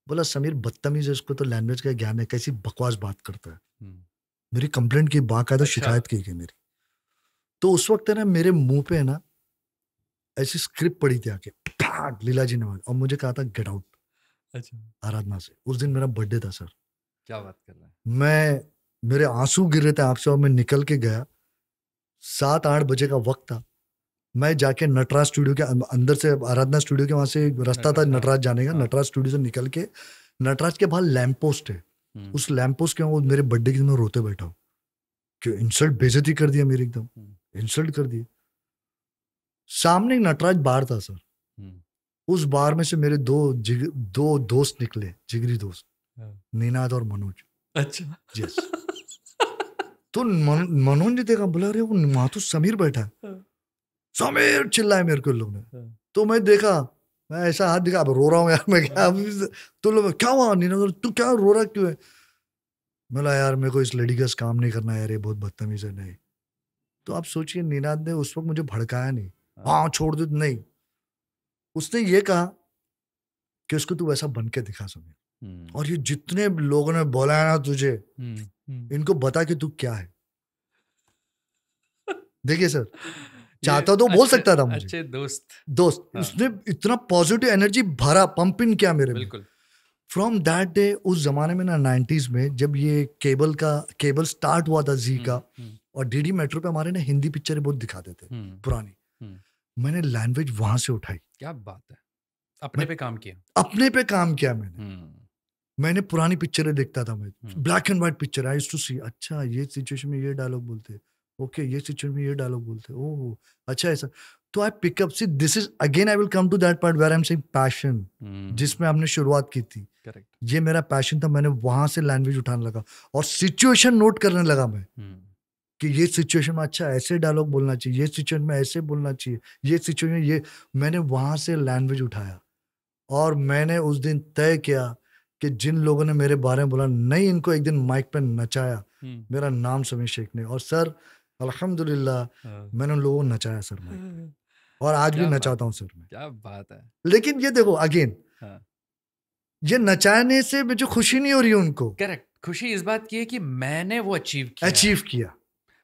बोला समीर बदतमीज है, इसको तो लैंग्वेज का ज्ञान है, कैसी बकवास बात करता है। मेरी कंप्लेंट की, बाकायदा शिकायत की गई मेरी। तो उस वक्त है ना मेरे मुंह पे है ना ऐसी स्क्रिप्ट पड़ी थी आके, लीला जी ने, और मुझे कहा था गेट आउट। अच्छा, आराधना से। उस दिन मेरा बर्थडे था सर। क्या बात कर रहा है। मेरे आंसू गिर रहे थे आंख से और मैं निकल के गया। 7-8 बजे का वक्त था। मैं जाके नटराज स्टूडियो के अंदर से, आराधना स्टूडियो के वहां से रास्ता था नटराज जाने का, नटराज स्टूडियो से निकल के नटराज के बाहर लैंप पोस्ट है, उस लैंप पोस्ट के वहां मेरे बर्थडे के दिन मैं रोते बैठा हूँ कि इंसल्ट, बेइज्जती कर दिया मेरी, एकदम इंसल्ट कर दिया। सामने एक नटराज बार था सर, उस बार में से मेरे दो दोस्त निकले, जिगरी दोस्त, निनाद और मनोज। अच्छा, यस। तो मनोज ने देखा, बोला अरे वो वहां तो समीर बैठा है, समीर चिल्लाए मेरे को लोग ने। तो मैं देखा, मैं ऐसा हाथ दिखा, अब रो रहा हूँ यार मैं, क्या तो लोग क्या हुआ निनाद, तू क्या रो रहा क्यों है? बोला यार मेरे को इस लड़की का काम नहीं करना यार, ये बहुत बदतमीज है। नहीं, तो आप सोचिए निनाद ने उस वक्त मुझे भड़काया नहीं, हाँ छोड़ दो, नहीं, उसने ये कहा कि उसको तू वैसा बन के दिखा समीर, और ये जितने लोगों ने बोला है ना तुझे, इनको बता कि तू क्या है। देखिए सर, चाहता तो बोल सकता था मुझे, अच्छे दोस्त। उसने इतना पॉजिटिव एनर्जी भरा, पंप इन किया मेरे में। फ्रॉम दैट डे, उस जमाने में ना 90s में जब ये केबल स्टार्ट हुआ था जी का, और डीडी मेट्रो पे हमारे ना हिंदी पिक्चरें बहुत दिखाते थे पुरानी, मैंने लैंग्वेज वहां से उठाई। क्या बात है, अपने पे काम किया, अपने पे काम किया मैंने पुरानी पिक्चरें देखता था मैं, black and white picture, I used to see, अच्छा ये सिचुएशन में ये डायलॉग बोलते, ओके ये सिचुएशन में ये डायलॉग बोलते, ओह अच्छा ऐसा। तो I pick up, see this is again, I will come to that part where I am saying passion, जिसमें हमने शुरुआत की थी। करेक्ट, ये मेरा पैशन था। मैंने वहां से लैंग्वेज उठाने लगा और सिचुएशन नोट करने लगा मैं, कि ये सिचुएशन में अच्छा ऐसे डायलॉग बोलना चाहिए, ये सिचुएशन में ऐसे बोलना चाहिए, ये सिचुएशन में ये, मैंने वहां से लैंग्वेज उठाया। और मैंने उस दिन तय किया कि जिन लोगों ने मेरे बारे में बोला नहीं, इनको एक दिन माइक पे नचाया, मेरा नाम समीर शेख ने। और सर अल्हम्दुलिल्लाह मैंने उन लोगों को नचाया सर मैं, और आज भी नचाता हूँ सर मैं। क्या बात है। लेकिन ये देखो अगेन, ये नचाने से मुझे खुशी नहीं हो रही है उनको। करेक्ट, खुशी इस बात की है कि मैंने वो अचीव किया,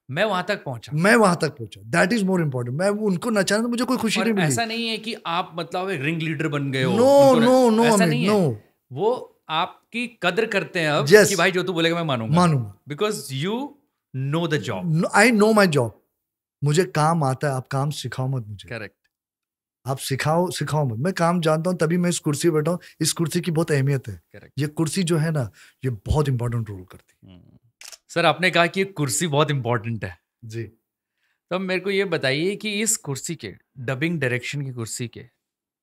मैं वहां तक पहुंचा, दैट इज मोर इम्पोर्टेंट। मैं उनको नचाने तो मुझे कोई खुशी नहीं मिली। ऐसा नहीं है कि आप मतलब एक रिंग लीडर बन गए हो, नो ऐसा नहीं है। वो आपकी कदर करते हैं अब कि भाई जो तू बोलेगा मैं मानूंगा, because you know the job. I know my job, मुझे काम आता है, आप काम सिखाओ मत मुझे। करेक्ट, आप सिखाओ मत, मैं काम जानता हूँ तभी मैं इस कुर्सी पे बैठा हूँ। इस कुर्सी की बहुत अहमियत है। Correct. ये कुर्सी जो है ना, ये बहुत इंपॉर्टेंट रोल करती है। सर आपने कहा कि ये कुर्सी बहुत इंपॉर्टेंट है जी, तो मेरे को ये बताइए कि इस कुर्सी के, डबिंग डायरेक्शन की कुर्सी के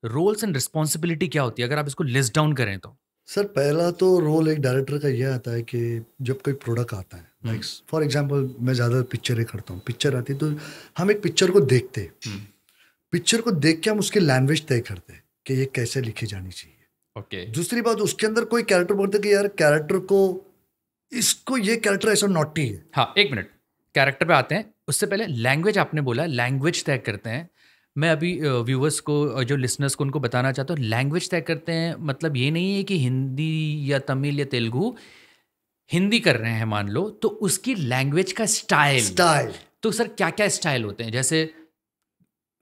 रोल्स एंड रिस्पॉन्सिबिलिटी क्या होती है, अगर आप इसको लिस्ट डाउन करें तो? सर पहला तो रोल एक डायरेक्टर का यह आता है कि जब कोई प्रोडक्ट आता है, लाइक फॉर एग्जांपल मैं ज़्यादा पिक्चरें करता हूँ, पिक्चर आती है तो हम एक पिक्चर को देखते हैं, पिक्चर को देख के हम उसकी लैंग्वेज तय करते हैं कि ये कैसे लिखी जानी चाहिए। ओके। दूसरी बात, उसके अंदर कोई कैरेक्टर बोलते हैं कि यार कैरेक्टर को, इसको ये कैरेक्टर ऐसा नॉटी है। हाँ, एक मिनट, कैरेक्टर पे आते हैं, उससे पहले लैंग्वेज आपने बोला, लैंग्वेज तय करते हैं। मैं अभी व्यूअर्स को, जो लिसनर्स को, उनको बताना चाहता हूँ, लैंग्वेज तय करते हैं मतलब ये नहीं है कि हिंदी या तमिल या तेलुगु, हिंदी कर रहे हैं मान लो, तो उसकी लैंग्वेज का स्टाइल। तो सर क्या क्या स्टाइल होते हैं? जैसे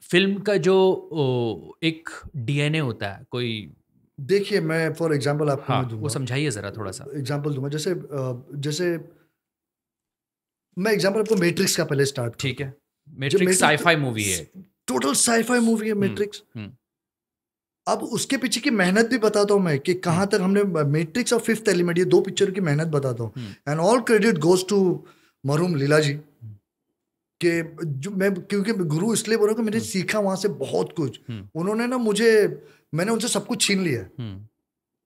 फिल्म का जो एक डीएनए होता है कोई, देखिए मैं फॉर एग्जांपल आपको हाँ, दूंगा, वो समझाइए जरा थोड़ा सा एग्जांपल दूंगा। जैसे मैं एग्जांपल आपको मैट्रिक्स का पहले स्टार्ट, ठीक है। मैट्रिक्स साइ-फाई मूवी है, टोटल साइ-फाई मूवी है मैट्रिक्स। अब उसके पीछे की मेहनत भी बताता हूँ मैं कि कहाँ तक हमने, मैट्रिक्स और फिफ्थ एलिमेंट, ये दो पिक्चर की मेहनत बताता हूँ। And all credit goes to मरहूम लीला जी के, जो मैं, क्योंकि गुरु इसलिए बोल रहा हूँ कि मैंने सीखा वहां से बहुत कुछ। उन्होंने ना मुझे, मैंने उनसे सब कुछ छीन लिया,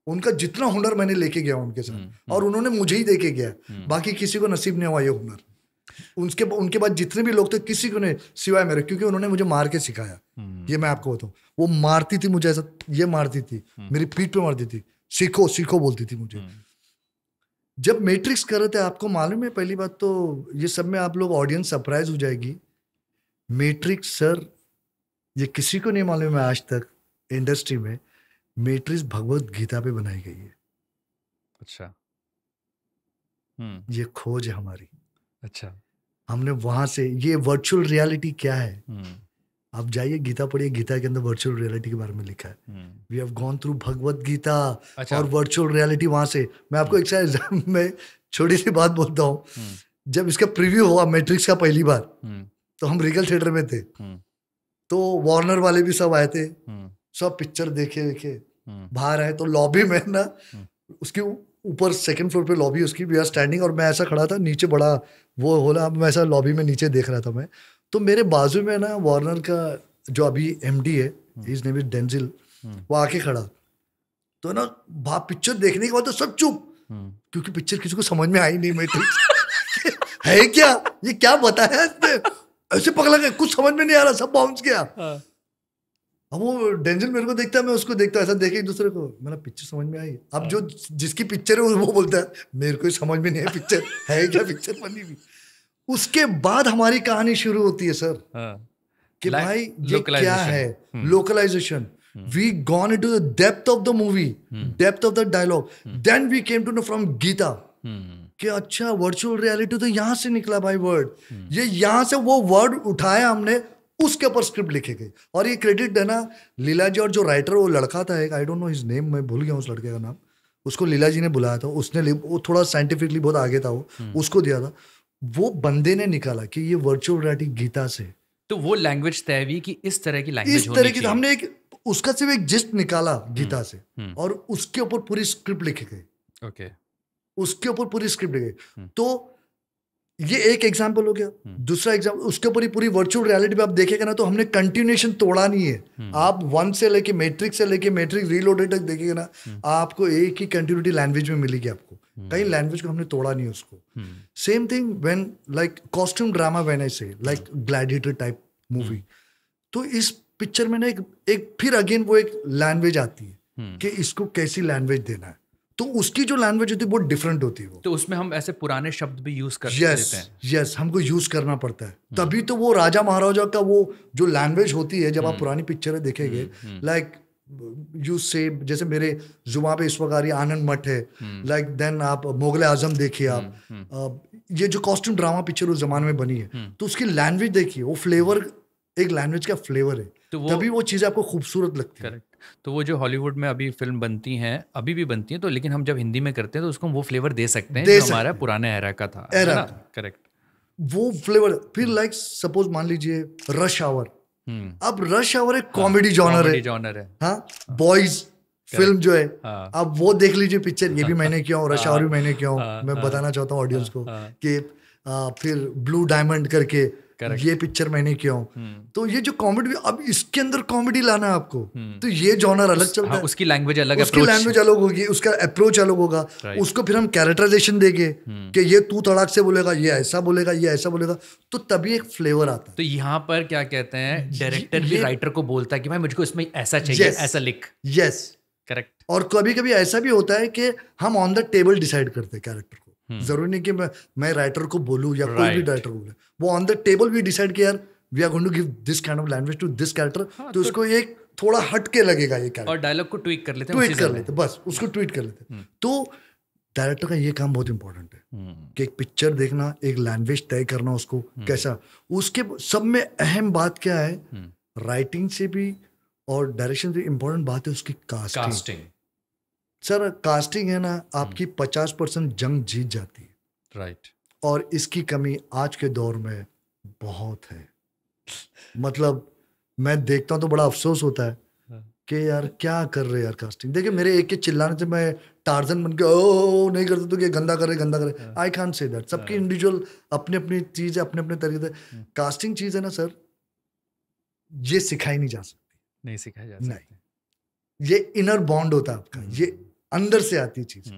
उनका जितना हुनर मैंने लेके गया उनके साथ, और उन्होंने मुझे ही देके गया, बाकी किसी को नसीब नहीं हुआ ये हुनर। उनके बाद जितने भी लोग थे किसी को नहीं सिवाय मेरे, क्योंकि उन्होंने मुझे मार के सिखाया। ये मैं आपको बताऊं, वो मारती थी मुझे ऐसा, ये मारती थी मेरी पीठ पे मारती थी, सीखो सीखो बोलती थी मुझे। जब मैट्रिक्स कर रहे थे, आपको मालूम है, पहली बात तो ये सब में आप लोग ऑडियंस सरप्राइज हो जाएगी, मैट्रिक्स सर ये किसी को नहीं मालूम है आज तक इंडस्ट्री में, मैट्रिक्स भगवत गीता पे बनाई गई है। अच्छा। ये खोज है हमारी। अच्छा। हमने वहां से, ये वर्चुअल रियलिटी क्या है, आप जाइए गीता पढ़िए, गीता के अंदर वर्चुअल रियलिटी के बारे में लिखा है। We have gone through Bhagavad Gita. अच्छा। और वर्चुअल रियलिटी वहां से, मैं आपको एक में छोटी सी बात बोलता हूँ, जब इसका प्रीव्यू हुआ मैट्रिक्स का पहली बार, तो हम रीगल थिएटर में थे, तो वार्नर वाले भी सब आए थे, सब पिक्चर देखे बाहर आए, तो लॉबी में ना, उसके ऊपर सेकंड फ्लोर पे लॉबी उसकी, वी आर स्टैंडिंग, और मैं ऐसा खड़ा था, नीचे बड़ा वो होला, मैं ऐसा लॉबी में नीचे देख रहा था मैं, तो मेरे बाजू में ना वार्नर का जो अभी एमडी है, हिज नेम इज डेंजिल, वो आके खड़ा, तो ना पिक्चर देखने के बाद तो सब चुप, क्योंकि पिक्चर किसी को समझ में आई नहीं, मैट्रिक्स है क्या, ये क्या बताया इसने, ऐसे पगला गया, कुछ समझ में नहीं आ रहा, सब बाउंस गया। अब वो डेंजल मेरे को देखता है, मैं उसको देखता, ऐसा देखे एक दूसरे को, मेरा पिक्चर समझ में आई। अब जो जिसकी पिक्चर है वो बोलता है मेरे को समझ में नहीं है पिक्चर है क्या, पिक्चर बनी हुई। उसके बाद हमारी कहानी शुरू होती है सर, कि भाई ये क्या है, localisation. We gone into the depth of the movie, depth of the dialogue, then we came to know from Geeta कि अच्छा वर्चुअल रियलिटी तो यहाँ से निकला भाई वर्ड, ये यहाँ से वो वर्ड उठाया हमने, उसके ऊपर स्क्रिप्ट लिखे गए। और ये क्रेडिट है ना लीला जी, और जो राइटर वो लड़का था एक, I don't know his name, मैं भूल गया उस लड़के का नाम, उसको लीला जी ने बुलाया था, उसने, वो थोड़ा साइंटिफिकली बहुत आगे था, वो उसको दिया था, वो बंदे ने निकाला कि ये वर्चुअल रियलिटी गीता से, तो वो लैंग्वेज तय हुई कि इस तरह की लैंग्वेज, इस तरह की, हमने एक उसका सिर्फ एक जिस्ट निकाला गीता से, और उसके ऊपर पूरी स्क्रिप्ट लिखे गए। ओके, उसके ऊपर पूरी स्क्रिप्ट लिखे गई। तो ये एक एग्जाम्पल हो गया। दूसरा एग्जाम्पल, उसके ऊपर ही पूरी वर्चुअल रियलिटी पे आप देखेगा ना, तो हमने कंटिन्यूएशन तोड़ा नहीं है। आप 1 से लेके मैट्रिक्स से लेके मैट्रिक्स रीलोडेड तक देखेगा ना, आपको एक ही कंटिन्यूटी लैंग्वेज में मिलेगी आपको, कई लैंग्वेज को हमने तोड़ा नहीं है उसको। Same thing when like costume drama, when I से लाइक ग्लैडिएटर टाइप मूवी, तो इस पिक्चर में ना एक फिर अगेन वो एक लैंग्वेज आती है कि इसको कैसी लैंग्वेज देना है, तो उसकी जो लैंग्वेज होती है बहुत डिफरेंट होती है वो। तो उसमें हम ऐसे पुराने शब्द भी यूज कर यस देते हैं। यस, हमको यूज करना पड़ता है, तभी तो वो राजा महाराजा का वो जो लैंग्वेज होती है, जब आप पुरानी पिक्चरें देखेंगे, लाइक यू से, जैसे मेरे जुबान पे इस वक्त आ रही आनंद मठ है, लाइक देन आप मुगल आजम देखिए, आप ये जो कॉस्ट्यूम ड्रामा पिक्चर उस जमाने में बनी है, तो उसकी लैंग्वेज देखिए, वो फ्लेवर, एक लैंग्वेज का फ्लेवर है, तो तभी वो चीजें आपको खूबसूरत लगती है। करेक्ट। तो वो जो हॉलीवुड में अभी फिल्म बनती हैं, अभी भी बनती हैं, तो लेकिन हम जब हिंदी में करते हैं तो उसको हम वो फ्लेवर दे सकते हैं जो हमारा पुराने एरा का था, है ना? करेक्ट, वो फ्लेवर। फिर लाइक सपोज मान लीजिए रश आवर, अब रश आवर एक कॉमेडी जॉनर है, हाँ, बॉयज फिल्म जो है, अब वो देख लीजिए पिक्चर, ये भी मैंने किया हूँ, रश आवर भी मैंने किया हूँ, मैं बताना चाहता हूँ ऑडियंस को कि फिर ब्लू डायमंड करके ये पिक्चर मैंने किया हूँ। तो ये जो कॉमेडी, अब इसके अंदर कॉमेडी लाना है आपको, तो ये जॉनर अलग चलता है, उसकी लैंग्वेज अलग, उसकी लैंग्वेज अलग होगी, उसका अप्रोच अलग होगा, उसको फिर हम कैरेक्टराइजेशन देंगे कि ये तू तड़ाक से बोलेगा, ये ऐसा बोलेगा, ये ऐसा बोलेगा, तो तभी एक फ्लेवर आता है। तो यहाँ पर क्या कहते हैं, डायरेक्टर भी राइटर को बोलता है कि भाई मुझको इसमें ऐसा चाहिए, ऐसा लिख। Yes, correct. और कभी कभी ऐसा भी होता है कि हम ऑन द टेबल डिसाइड करते हैं कैरेक्टर को, जरूरी नहीं कि मैं राइटर को बोलूं या कोई भी राइटर बोले, वो ऑन द टेबल भी डिसाइड किया, यार we are going to give this kind of language to this character, तो उसको एक थोड़ा हट के लगेगा ये कैरेक्टर, और डायलॉग को ट्वीक कर लेते हैं, ट्वीट कर लेते, बस उसको ट्वीट कर लेते। तो डायरेक्टर का ये काम बहुत इंपॉर्टेंट है कि एक पिक्चर देखना, एक लैंग्वेज तय करना उसको कैसा, उसके सब में अहम बात क्या है, राइटिंग से भी और डायरेक्शन से इम्पोर्टेंट बात है उसकी कास्टिंग। सर कास्टिंग है ना, आपकी 50% जंग जीत जाती है, राइट। और इसकी कमी आज के दौर में बहुत है। मतलब मैं देखता हूँ तो बड़ा अफसोस होता है कि यार क्या कर रहे यार कास्टिंग। देखिए मेरे एक के चिल्लाने से मैं टार्जन बन के ओ नहीं करता तो कि गंदा करे, आई कांट से दैट। सबकी इंडिविजुअल अपनी अपनी चीज है, अपने अपने तरीके से। कास्टिंग चीज है ना सर, ये सिखाई नहीं जा सकती, नहीं सिखाई जा सकती, नहीं, ये इनर बॉन्ड होता है आपका, ये अंदर से आती चीज।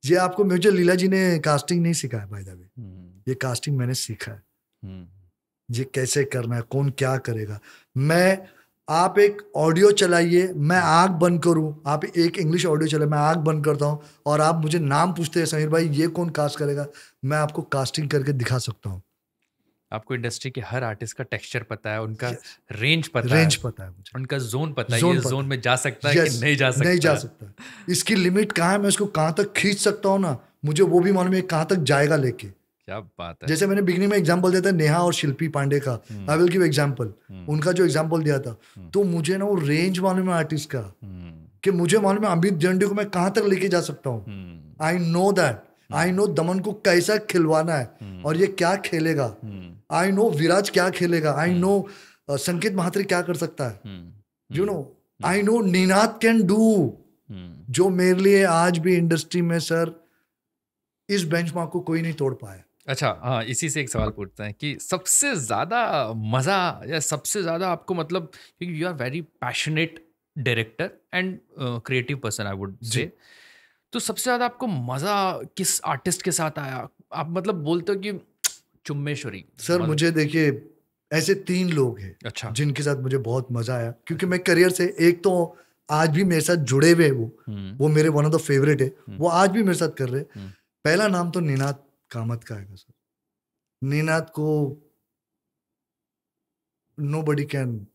ये आपको मुझे लीला जी ने कास्टिंग नहीं सिखाया बाय द वे, ये कास्टिंग मैंने सीखा है, ये कैसे करना है, कौन क्या करेगा। आप एक ऑडियो चलाइए, मैं आंख बंद करूं, आप एक इंग्लिश ऑडियो चलाए, मैं आंख बंद करता हूं और आप मुझे नाम पूछते हैं समीर भाई ये कौन कास्ट करेगा, मैं आपको कास्टिंग करके दिखा सकता हूं। आपको इंडस्ट्री के हर आर्टिस्ट का टेक्सचर पता है, उनका रेंज पता है मुझे, उनका जोन पता है, ये जोन में जा सकता है कि नहीं जा सकता, इसकी लिमिट कहाँ है, मैं इसको कहाँ तक खींच सकता हूँ ना, मुझे वो भी मालूम है कहाँ तक जाएगा लेके। क्या बात है। जैसे मैंने बिगनिंग में एग्जांपल दिया था नेहा और शिल्पी पांडे का, आई विल गिव एग्जांपल, उनका जो एग्जांपल दिया था, तो मुझे ना वो रेंज मालूम है आर्टिस्ट का, कि मुझे मालूम है अमित जंडी को मैं कहाँ तक लेके जा सकता हूँ। I know that, I know दमन को कैसा खिलवाना है और ये क्या खेलेगा, आई नो विराज क्या खेलेगा, आई नो संकेत महात्री क्या कर सकता है, you know, I know Ninad can do, जो मेरे लिए आज भी इंडस्ट्री में सर इस बेंचमार्क को कोई नहीं तोड़ पाया। अच्छा, हाँ, इसी से एक सवाल पूछते हैं कि सबसे ज़्यादा मज़ा या सबसे ज़्यादा आपको, मतलब क्योंकि you are very passionate director and creative person I would say, तो सबसे ज़्यादा आपको मज़ा किस आर्टिस्ट के साथ आया? आप मतलब बोलते हो कि चुम्मेश्वरी। सर मुझे देखिए ऐसे 3 लोग हैं, अच्छा, जिनके साथ मुझे बहुत मज़ा आया, क्योंकि मैं करियर से, एक तो आज भी मेरे साथ जुड़े हुए वो मेरे वन ऑफ द फेवरेट है, वो आज भी मेरे साथ कर रहे। पहला नाम तो निनाद कामत का आएगा सर। निनाद को nobody can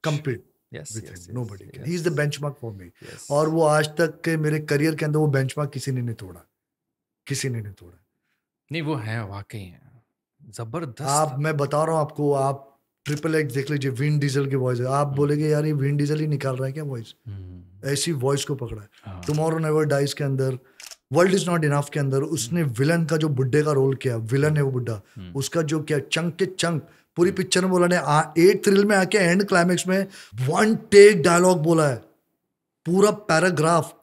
compete with him, nobody can. He is the benchmark for me. और वो आज तक के मेरे करियर के अंदर वो बेंचमार्क किसी ने नहीं तोड़ा, किसी ने नहीं तोड़ा। नहीं वो है, वाकई है जबरदस्त। आप, मैं बता रहा हूँ आपको, आप XXX देख लीजिए, विन डीजल की वॉइस है, आप बोलेंगे यार ये विन डीजल ही निकाल रहा है क्या वॉइस, ऐसी वॉइस को पकड़ा है। टुमारो नेवर डाइज के अंदर, वर्ल्ड इज नॉट इनफ के अंदर उसने विलन का जो बुड्ढे का रोल किया, विलन है वो बुड्ढा, उसका जो किया चंक के चंक पूरी पिक्चर में बोला ने, 8 थ्रिल में आके एंड क्लाइमेक्स में 1 टेक डायलॉग बोला है, पूरा पैराग्राफ।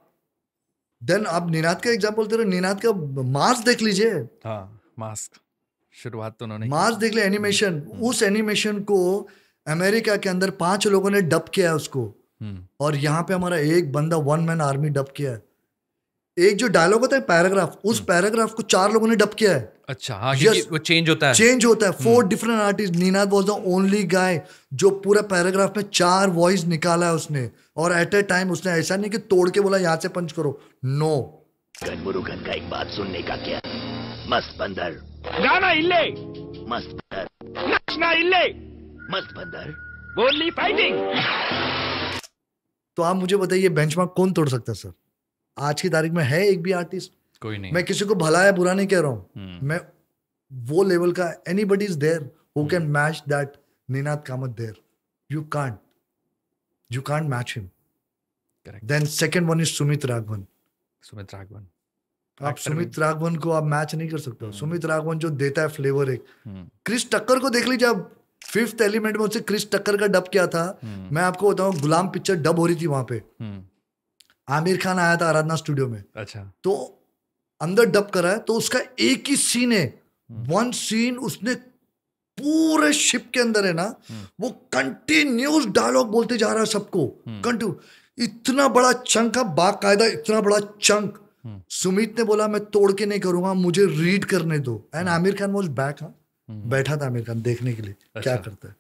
देन आप निनाद का एग्जांपल दे रहे, निनाद का मास्क देख लीजिए। हाँ, मास्क शुरुआत तो उन्होंने, मास्क देख ले, एनिमेशन, उस एनिमेशन को अमेरिका के अंदर 5 लोगों ने डब किया है उसको, और यहाँ पे हमारा एक बंदा 1 मैन आर्मी डब किया है। एक जो डायलॉग होता है पैराग्राफ, उस पैराग्राफ को 4 लोगों ने डब किया है। अच्छा, हाँ, क्योंकि वो चेंज होता है। चेंज होता है। 4 different artist. Ninad was the only guy जो पूरा पैराग्राफ में 4 वॉइस निकाला है उसने, और एट ए टाइम उसने ऐसा नहीं कि तोड़ के बोला यहाँ से पंच करो, नो। गनमुरुगन का एक बात सुनने का क्या, मस्त बंदर गाना इल्ले, मस्त बंदर नचना इल्ले, मस्त बंदर बोली फाइटिंग। तो आप मुझे बताइए बेंचमार्क कौन तोड़ सकता है सर? आज की तारीख में है एक भी आर्टिस्ट? कोई नहीं। मैं किसी को भला या बुरा नहीं कह रहा हूँ, मैं वो लेवल का, anybody is there who can match that Ninad Kamat there. You can't match him. Then second one is Sumit Raghavan. आप सुमित राघवन को आप मैच नहीं कर सकते हो। सुमित राघवन जो देता है फ्लेवर एक। क्रिस टक्कर को देख लीजिए आप, 5th एलिमेंट में उससे क्रिस टक्कर का डब क्या था, मैं आपको बताऊं, गुलाम पिक्चर डब हो रही थी वहां पे। आमिर खान आया था आराधना स्टूडियो में। अच्छा। तो अंदर डब करा है, तो उसका एक ही सीन है, 1 सीन उसने पूरे शिप के अंदर है ना, वो कंटिन्यूस डायलॉग बोलते जा रहा है सबको, कंटिन्यू। इतना बड़ा चंक है, बाकायदा इतना बड़ा चंक। सुमित ने बोला मैं तोड़ के नहीं करूंगा, मुझे रीड करने दो। And Aamir Khan was back. हाँ, बैठा था आमिर खान देखने के लिए क्या करता है।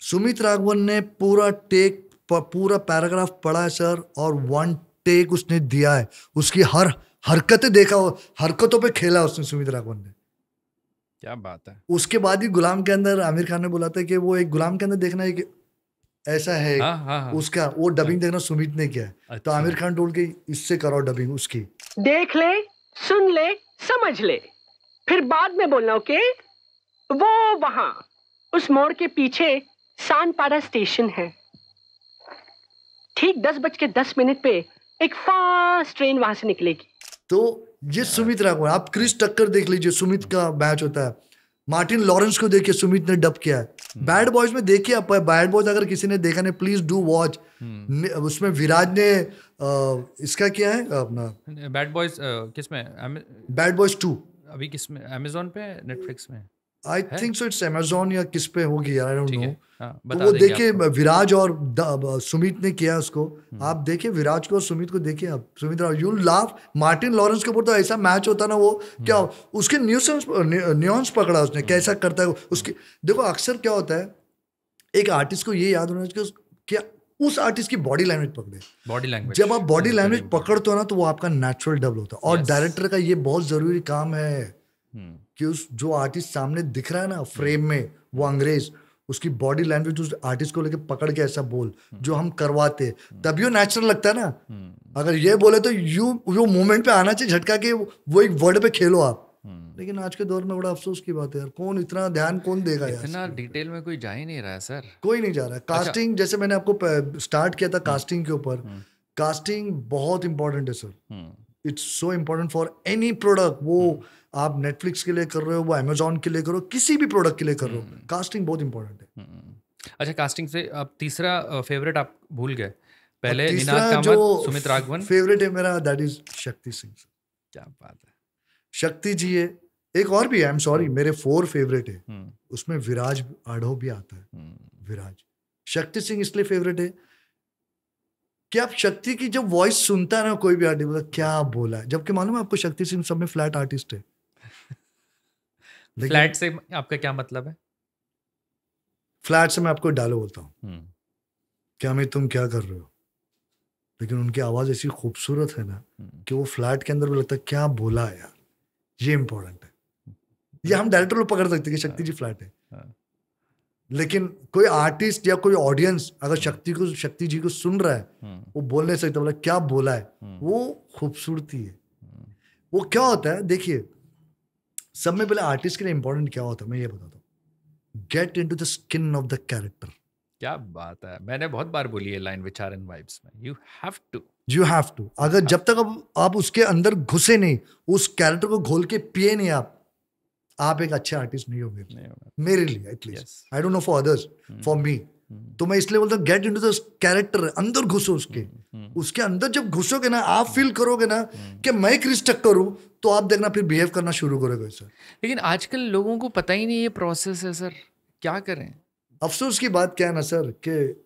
सुमित राघवन ने पूरा पैराग्राफ पढ़ा है सर, और 1 टेक उसने दिया है। उसकी हर हरकतें देखा, हरकतों पे खेला उसने, सुमित राघवन ने। क्या बात है। उसके बाद ही गुलाम के अंदर आमिर खान ने बोला था कि वो एक गुलाम के अंदर देखना है कि ऐसा है। हाँ। उसका वो डबिंग देखना सुमित ने किया है। अच्छा। तो आमिर खान टोल के इससे करो डबिंग उसकी। देख ले, सुन ले, समझ ले, फिर बाद में बोलना, ओके? वो वहां उस मोड़ के पीछे सानपाड़ा स्टेशन है। ठीक 10:10 पे एक फास्ट ट्रेन वहां से निकलेगी। तो ये सुमित राघवन। आप क्रिस टक्कर देख लीजिए, सुमित का मैच होता है। मार्टिन लॉरेंस को देखिए, सुमित ने डब किया है। बैड बॉयज में देखिए आप, बैड बॉयज अगर किसी ने देखा नहीं, प्लीज डू वॉच। उसमें विराज ने इसका किया है अपना बैड बॉयज। किसमें? बैड बॉयज 2 अभी किसमें? अमेज़न पे, नेटफ्लिक्स में? I think so it's Amazon या किस पे होगी यार, आई डोंट नो। तो बता वो देंगे देखिए, आपको। विराज और सुमित ने किया उसको। आप देखिए विराज को और सुमित को देखिए आप। Sumit you laugh. Martin Lawrence के ऊपर तो ऐसा मैच होता ना, वो क्या उसके न्यूआंस पकड़ा उसने, कैसा करता है उसकी। देखो अक्सर क्या होता है, एक आर्टिस्ट को ये याद होना चाहिए क्या उस आर्टिस्ट की बॉडी लैंग्वेज पकड़े। बॉडी लैंग्वेज, जब आप बॉडी लैंग्वेज पकड़ते हो ना, तो वो आपका नेचुरल डब होता है। और डायरेक्टर का ये बहुत जरूरी काम है कि उस जो आर्टिस्ट सामने दिख रहा है ना फ्रेम में, वो अंग्रेज, उसकी बॉडी लैंग्वेज उस आर्टिस्ट को लेके पकड़ के ऐसा बोल, जो हम करवाते, तभी वो नेचुरल लगता है ना। अगर ये बोले तो वो मोमेंट पे आना चाहिए झटका के, वो एक वर्ड पे खेलो आप। लेकिन आज के दौर में बड़ा अफसोस की बात है यार, कौन इतना ध्यान कौन देगा यार? इतना डिटेल में कोई जा ही नहीं रहा है सर। कोई नहीं जा रहा है। कास्टिंग, जैसे मैंने आपको स्टार्ट किया था कास्टिंग के ऊपर, कास्टिंग बहुत इंपॉर्टेंट है sir. It's so important for any product. वो आप नेटफ्लिक्स के लिए कर रहे हो, वो अमेजोन के लिए करो, किसी भी प्रोडक्ट के लिए कर रहे हो, कास्टिंग बहुत इंपॉर्टेंट है। अच्छा, कास्टिंग से अब तीसरा फेवरेट आप भूल गए। पहले तीसरा निनाद जो कामत, सुमित राघवन। फेवरेट है मेरा, दैट इज शक्ति सिंह। क्या बात है। शक्ति जी है। एक और भी है, आई एम सॉरी, मेरे 4 फेवरेट है। उसमें विराज आढ़ो भी आता है। विराज, शक्ति सिंह इसलिए फेवरेट है कि आप शक्ति की जब वॉइस सुनता है ना, कोई भी आर्टिस्ट बोला क्या बोला है, जबकि मालूम है आपको शक्ति सिंह सब में फ्लैट आर्टिस्ट है। फ्लैट से आपका क्या मतलब है? फ्लैट से मैं आपको डायलॉग बोलता हूँ, क्या मैं तुम क्या कर रहे हो, लेकिन उनकी आवाज ऐसी खूबसूरत है ना कि वो फ्लैट के अंदर भी लगता है क्या बोला है यार। ये इंपॉर्टेंट है। ये हम डायरेक्टर लोग पकड़ सकते हैं कि शक्ति जी फ्लैट है, लेकिन कोई आर्टिस्ट या कोई ऑडियंस अगर शक्ति जी को सुन रहा है, वो बोल नहीं सकता बोला क्या बोला है। वो खूबसूरती है। वो क्या होता है, देखिए सब में पहले आर्टिस्ट के लिए इंपॉर्टेंट क्या होता है मैं ये बताता हूँ, get into the skin of the character. क्या बात है, मैंने बहुत बार बोली है line which are in vibes में, यू हैव टू। अगर जब तक आप उसके अंदर घुसे नहीं, उस कैरेक्टर को घोल के पिए नहीं, आप एक अच्छे आर्टिस्ट नहीं हो मेरे लिए at least. I don't know for others, for me. तो मैं इसलिए बोलता हूँ गेट इनटू द कैरेक्टर, अंदर घुसो उसके अंदर। जब घुसोगे ना, आप फील करोगे ना कि मैं क्रिस टक्कर हूँ, तो आप देखना फिर बिहेव करना शुरू करोगे सर। लेकिन आजकल लोगों को पता ही नहीं ये प्रोसेस है सर, क्या करें? अफसोस की बात क्या है ना सर, कि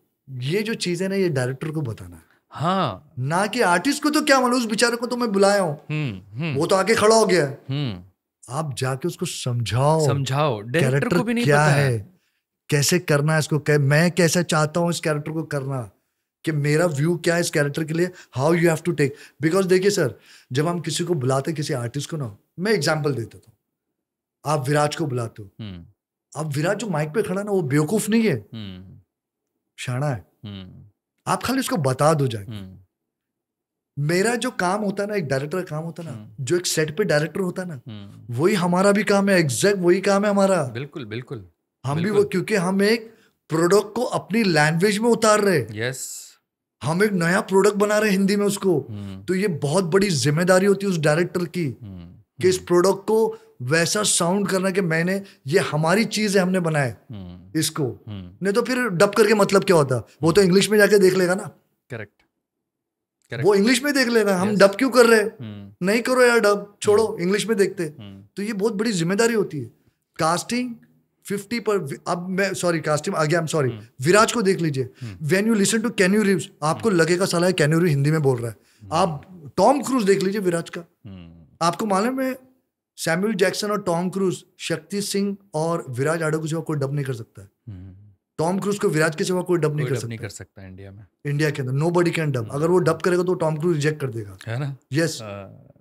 ये जो चीज़ है ना, ये डायरेक्टर को बताना है। हाँ, ना कि आर्टिस्ट को तो क्या मालूम, उस बेचारे को तो मैं बुलाया हूँ, वो तो आके खड़ा हो गया है। आप जाके उसको समझाओ डायरेक्टर को भी नहीं क्या पता है, कैसे करना है इसको, मैं कैसे चाहता हूँ इस कैरेक्टर को करना, कि मेरा व्यू क्या है इस कैरेक्टर के लिए, how you have to take. Because देखिए सर, जब हम किसी को बुलाते किसी आर्टिस्ट को ना, मैं एग्जांपल देता हूँ, आप विराज को बुलाते हो, अब विराज जो माइक पे खड़ा ना, वो बेवकूफ नहीं है, शाना है, आप खाली उसको बता दो जाके। मेरा जो काम होता है ना, एक डायरेक्टर का काम होता है ना, जो एक सेट पे डायरेक्टर होता है ना, वही हमारा भी काम है, एग्जैक्ट वही काम है हमारा। बिल्कुल बिल्कुल हम भी वो, क्योंकि हम एक प्रोडक्ट को अपनी लैंग्वेज में उतार रहे, यस, हम एक नया प्रोडक्ट बना रहे हिंदी में उसको, तो ये बहुत बड़ी जिम्मेदारी होती है उस डायरेक्टर की, कि इस प्रोडक्ट को वैसा साउंड करना कि मैंने, ये हमारी चीज है, हमने बनाए इसको, नहीं तो फिर डब करके मतलब क्या होता, वो तो इंग्लिश में जाके देख लेगा ना। करेक्ट, वो इंग्लिश में देख लेगा, हम डब क्यों कर रहे हैं, नहीं करो यार डब, छोड़ो इंग्लिश में देखते। तो ये बहुत बड़ी जिम्मेदारी होती है। कास्टिंग 50 पर, अब मैं सॉरी कास्टिंग आ गया, सॉरी, विराज को देख लीजिए, when you listen to Keanu Reeves, आपको लगेगा साला केन्यू रीव्स हिंदी में बोल रहा है। आप टॉम क्रूज देख लीजिए विराज का, आपको मालूम है सैमुअल जैक्सन और टॉम क्रूज, शक्ति सिंह और विराज आडो के सिवा कोई डब नहीं कर सकता है। टॉम क्रूज को विराज के सिवा कोई डब नहीं कर सकता इंडिया में, इंडिया के अंदर नोबडी कैन डब। अगर वो डब करेगा तो टॉम क्रूज रिजेक्ट कर देगा, है ना। यस,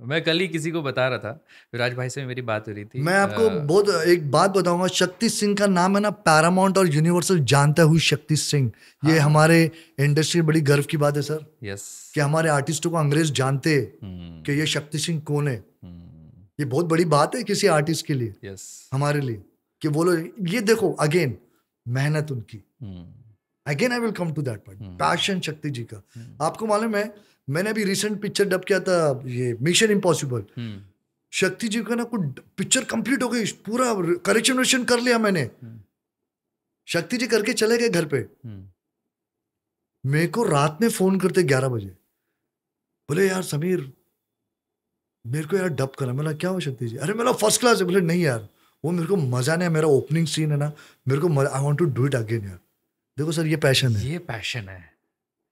मैं कल ही किसी को बता रहा था, विराज भाई से मेरी बात हो रही थी। मैं आपको बहुत एक बात बताऊंगा, शक्ति सिंह का नाम है ना, पैरामाउंट और यूनिवर्सल जानता हुई शक्ति सिंह, ये हमारे इंडस्ट्री बड़ी गर्व की बात है सर। यस, कि हमारे आर्टिस्टों को अंग्रेज जानते कि ये शक्ति सिंह कौन है। ये बहुत बड़ी बात है किसी आर्टिस्ट के लिए, हमारे लिए, कि वो लोग ये देखो, अगेन मेहनत उनकी, again I will come to that point, passion Shakti ji का। आपको मालूम है, मैंने अभी रिसेंट पिक्चर डब किया था, ये मिशन इम्पॉसिबल, शक्ति जी का ना कुछ पिक्चर कंप्लीट हो गई, पूरा करेक्शन कर लिया मैंने, शक्ति जी करके चले गए घर पे, मेरे को रात में फोन करते 11 बजे, बोले यार समीर मेरे को यार डब करना। मैं क्या हो शक्ति जी, अरे मेरा फर्स्ट क्लास है। बोले नहीं यार, वो मेरे को मजा नहीं है, मेरा ओपनिंग सीन है ना, मेरे को I want to do it again यार। देखो सर, ये पैशन है, ये पैशन है,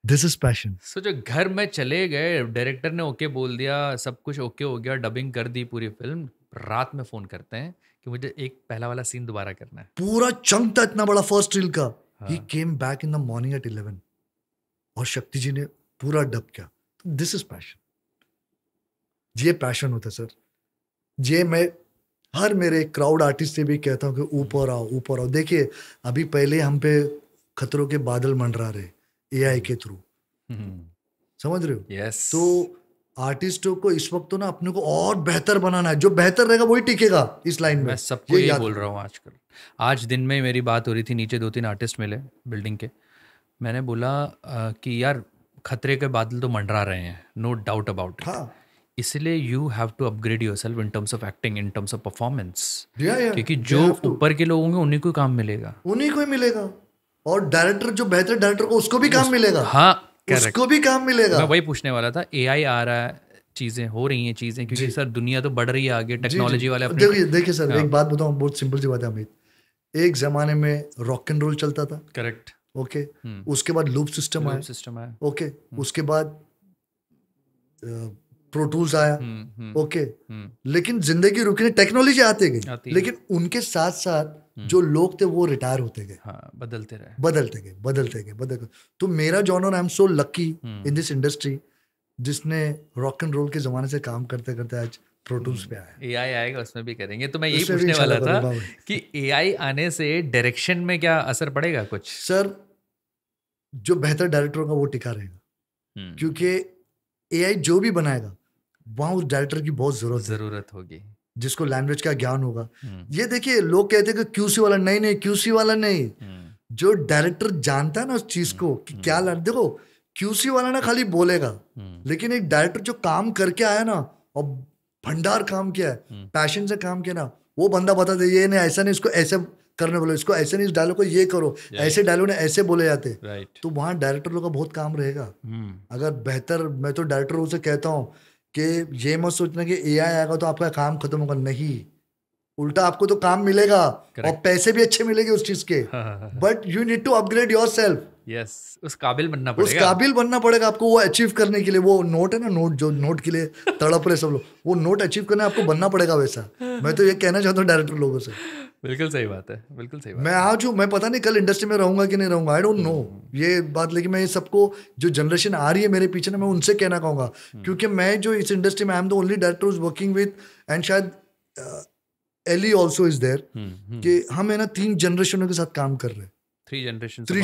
दिस इज पैशन। सो जो घर में चले गए, डायरेक्टर ने ओके बोल दिया, सब कुछ ओके हो गया, डबिंग कर दी पूरी फिल्म, रात में फोन करते हैं कि मुझे एक पहला वाला सीन दोबारा करना है। पूरा चंक था इतना बड़ा फर्स्ट रील का। He came back in the morning at 11 और शक्ति जी ने पूरा डब किया। दिस इज पैशन, ये पैशन होता है सर। ये मैं हर मेरे क्राउड आर्टिस्ट से भी कहता हूँ कि ऊपर आओ, ऊपर आओ। देखिए अभी पहले हम पे खतरों के बादल मंडरा रहे एआई के थ्रू, समझ रहे हो? यस। तो आर्टिस्टों को इस वक्त तो ना अपने को और बेहतर बनाना है, जो बेहतर रहेगा वही टिकेगा इस लाइन में। मैं सबको ये बोल रहा हूँ आजकल। आज दिन में मेरी बात हो रही थी, नीचे 2-3 आर्टिस्ट मिले बिल्डिंग के, मैंने बोला कि यार खतरे के बादल तो मंडरा रहे हैं, नो डाउट अबाउट इट, इसलिए you have to upgrade yourself in terms of acting, in terms of performance, क्योंकि जो ऊपर के लोग होंगे उन्हीं को काम मिलेगा, उन्हीं को ही मिलेगा। और डायरेक्टर जो बेहतर डायरेक्टर को उसको भी काम मिलेगा। हाँ, उसको भी काम मिलेगा। मैं वही पूछने वाला था, एआई आ रहा है, चीजें हो रही हैं चीजें, क्योंकि सर दुनिया तो बढ़ रही है आगे, टेक्नोलॉजी वाले अपने। देखिए सर, एक बात बताऊं, बहुत सिंपल सी बात है अमित। एक जमाने में रॉक एंड रोल चलता था, करेक्ट, ओके, उसके बाद लूप सिस्टम आया, ओके, उसके बाद प्रो टूल्स आया, ओके, लेकिन जिंदगी रुकी नहीं, टेक्नोलॉजी आते गई, लेकिन उनके साथ साथ जो लोग थे वो रिटायर होते गए, बदलते गए। तो मेरा genre, I am so lucky in this industry, जिसने रॉक एंड रोल के जमाने से काम करते करते आज प्रो टूल्स पे आया। एआई आएगा उसमें भी करेंगे। तो मैं यही पूछने वाला था कि एआई आने से डायरेक्शन में क्या असर पड़ेगा कुछ? सर जो बेहतर डायरेक्टर होगा वो टिका रहेगा, क्योंकि एआई जो भी बनाएगा वहां उस डायरेक्टर की बहुत जरूरत होगी, जिसको लैंग्वेज का ज्ञान होगा। ये देखिए लोग कहते हैं कि क्यूसी वाला, नहीं क्यूसी वाला नहीं, जो डायरेक्टर जानता है ना उस चीज को कि क्या देखो क्यूसी वाला ना खाली बोलेगा, लेकिन एक डायरेक्टर जो काम करके आया ना और भंडार काम किया है, पैशन से काम किया ना, वो बंदा बता दे ये नहीं, ऐसा नहीं, इसको ऐसे करने बोलो, इसको ऐसे नहीं, इस डायलॉग को ये करो, ऐसे डायलॉग ने ऐसे बोले जाते, तो वहां डायरेक्टर लोग का बहुत काम रहेगा। अगर बेहतर, मैं तो डायरेक्टर से कहता हूँ कि ये मत सोचना कि एआई आएगा तो आपका काम खत्म होगा, नहीं, उल्टा आपको तो काम मिलेगा और पैसे भी अच्छे मिलेंगे उस चीज के, but you need to upgrade yourself. Yes, उस काबिल बनना उस पड़ेगा। काबिल बनना पड़ेगा आपको वो अचीव करने के लिए। वो नोट है ना, नोट जो नोट के लिए तड़प रहे सब लोग, वो नोट अचीव करने आपको बनना पड़ेगा वैसा। मैं तो ये कहना चाहता हूँ डायरेक्टर लोगों से। बिल्कुल सही बात है, बिल्कुल सही बात। मैं आज हूँ, मैं पता नहीं कल इंडस्ट्री में रहूंगा कि नहीं रहूंगा, आई डोंट नो ये बात, लेकिन मैं ये सबको जो जनरेशन आ रही है मेरे पीछे ना, मैं उनसे कहना कहूंगा, क्योंकि मैं जो इस इंडस्ट्री में I am the only director who's working with, and शायद एली ऑल्सो इज देयर, कि हम है ना 3 जनरेशनों के साथ काम कर रहे हैं। 3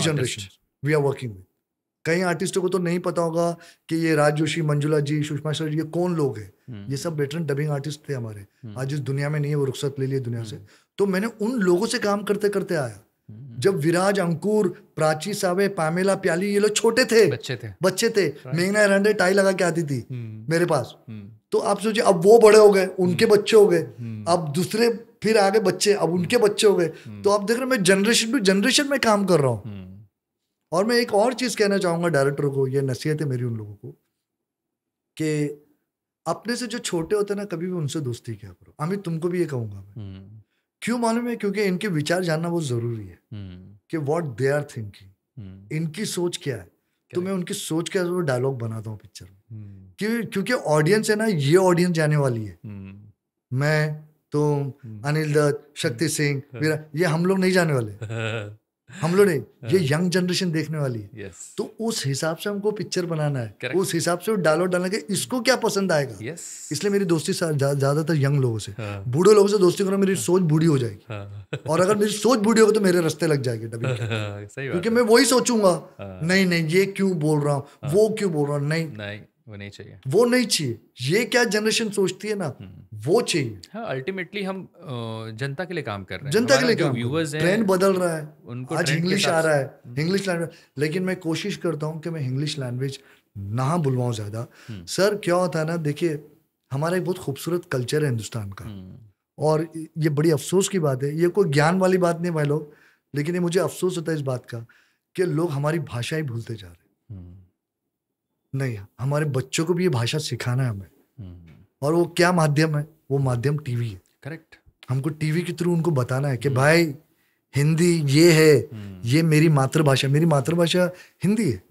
generation we are working with. कई आर्टिस्टों को तो नहीं पता होगा कि ये राज जोशी, मंजुला जी, सुषमा सर, ये कौन लोग हैं। ये सब वेटरन डबिंग आर्टिस्ट थे हमारे, आज इस दुनिया में नहीं है, वो रुखसत ले लिए दुनिया से। तो मैंने उन लोगों से काम करते करते आया। जब विराज, अंकुर, प्राची सावे, पामेला, प्याली, ये लोग छोटे थे, बच्चे थे। मेघना रंडे टाई लगा के आती थी मेरे पास। तो आप सोचिए, अब वो बड़े हो गए, उनके बच्चे हो गए, अब दूसरे फिर आगे बच्चे, अब उनके बच्चे हो गए। तो आप देख रहे हैं मैं जनरेशन टू जनरेशन में काम कर रहा हूँ। और मैं एक और चीज कहना चाहूंगा डायरेक्टर को, ये नसीहत है मेरी उन लोगों को, कि अपने से जो छोटे होते हैं ना, कभी भी उनसे दोस्ती क्या करो। अमित, तुमको भी ये कहूंगा मैं। क्यों मालूम है? क्योंकि इनके विचार जानना बहुत जरूरी है, कि व्हाट दे आर थिंकिंग, इनकी सोच क्या है। तो मैं उनकी सोच के डायलॉग बनाता हूँ पिक्चर में, क्योंकि ऑडियंस है ना, ये ऑडियंस जाने वाली है। मैं, तुम, अनिल दत्त, शक्ति सिंह, ये हम लोग नहीं जाने वाले। हम लोग नहीं, ये यंग जनरेशन देखने वाली है। तो उस हिसाब से हमको पिक्चर बनाना है, उस हिसाब से डायलॉग डालना है, इसको क्या पसंद आएगा। इसलिए मेरी दोस्ती ज्यादातर यंग लोगों से, बूढ़े लोगों से दोस्ती करो, मेरी सोच बूढ़ी हो जाएगी। और अगर मेरी सोच बूढ़ी होगी तो मेरे रास्ते लग जाएगी डबिंग के, क्योंकि मैं वही सोचूंगा, नहीं ये क्यों बोल रहा हूँ, वो क्यों बोल रहा हूँ, नहीं वो नहीं चाहिए, वो नहीं चाहिए। ये क्या जनरेशन सोचती है ना, वो चाहिए। हाँ, अल्टीमेटली हम जनता के लिए काम कर रहे हैं, जनता के लिए काम। व्यूअर्स हैं, ट्रेंड बदल रहा है, उनको आज इंग्लिश आ रहा है, इंग्लिश लैंग्वेज, लेकिन मैं कोशिश करता हूँ कि मैं इंग्लिश लैंग्वेज ना बुलवाऊँ ज्यादा। सर क्या होता है ना, देखिए हमारा एक बहुत खूबसूरत कल्चर है हिंदुस्तान का, और ये बड़ी अफसोस की बात है, ये कोई ज्ञान वाली बात नहीं भाई लोग, लेकिन ये मुझे अफसोस होता है इस बात का कि लोग हमारी भाषा ही भूलते जा रहे हैं। नहीं, हमारे बच्चों को भी ये भाषा सिखाना है हमें। और वो क्या माध्यम है? वो माध्यम टीवी है। करेक्ट। हमको टीवी के थ्रू उनको बताना है कि भाई हिंदी ये है, ये मेरी मातृभाषा, मेरी मातृभाषा हिंदी है।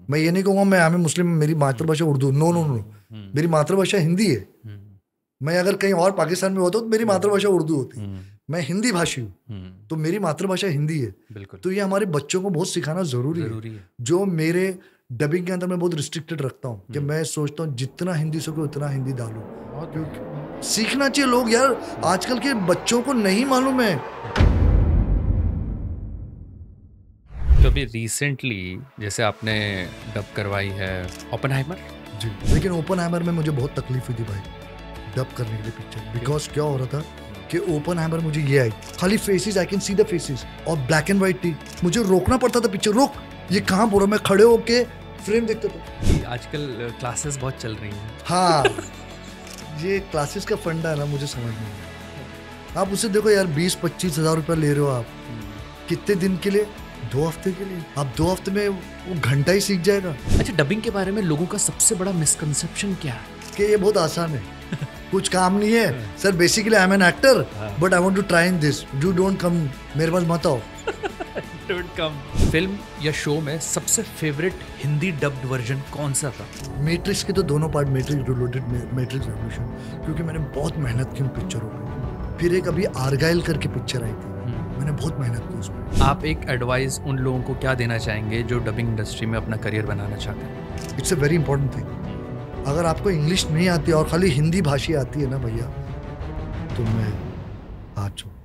मैं ये नहीं कहूँगा मैं हमें मुस्लिम, मेरी मातृभाषा उर्दू, नो नो नो, मेरी मातृभाषा हिंदी है। मैं अगर कहीं और पाकिस्तान में होता तो मेरी मातृभाषा उर्दू होती, मैं हिंदी भाषी हूँ, तो मेरी मातृभाषा हिंदी है। तो ये हमारे बच्चों को बहुत सिखाना जरूरी है। जो मेरे डबिंग के अंदर मैं बहुत रिस्ट्रिक्टेड रखता हूँ कि मैं सोचता हूँ जितना हिंदी सके उतना हिंदी डालूं, क्योंकि सीखना चाहिए लोग यार, आजकल के बच्चों को नहीं मालूम है। तो अभी रिसेंटली जैसे आपने डब करवाई है ओपनहाइमर जी, लेकिन ओपनहाइमर में मुझे बहुत तकलीफ हुई थी भाई डब करने के लिए पिक्चर, बिकॉज क्या हो रहा था कि ओपनहाइमर मुझे ये आई, खाली faces, I can see the faces, और ब्लैक एंड व्हाइट थी, मुझे रोकना पड़ता था पिक्चर, रोक ये कहाँ बोल रहा, मैं खड़े होके फ्रेम देखते थे। आजकल क्लासेस बहुत चल रही हैं। हाँ, ये क्लासेस का फंडा है ना, मुझे समझ नहीं आता। आप उसे देखो यार, 20-25 हज़ार रुपया ले रहे हो आप, कितने दिन के लिए? 2 हफ्ते के लिए। आप 2 हफ्ते में वो घंटा ही सीख जाएगा। अच्छा, डबिंग के बारे में लोगों का सबसे बड़ा मिसकंसेप्शन क्या है? कि ये बहुत आसान है, कुछ काम नहीं है sir. Basically I am an actor, but I want to try in this, you don't come, मेरे पास मत आओ। Don't come. फिल्म या शो में सबसे फेवरेट हिंदी डब्ड वर्जन कौन सा था? मैट्रिक्स के तो दोनों part, matrix reloaded, matrix revolution, क्योंकि मैंने बहुत मेहनत की उन पिक्चरों पे। फिर एक अभी आर्गाइल करके पिक्चर आई थी, मैंने बहुत मेहनत की उसमें। आप एक एडवाइस उन लोगों को क्या देना चाहेंगे जो डबिंग इंडस्ट्री में अपना करियर बनाना चाहते हैं? It's a very important thing. अगर आपको इंग्लिश नहीं आती और खाली हिंदी भाषा आती है ना भैया, तो मैं हाथ छोड़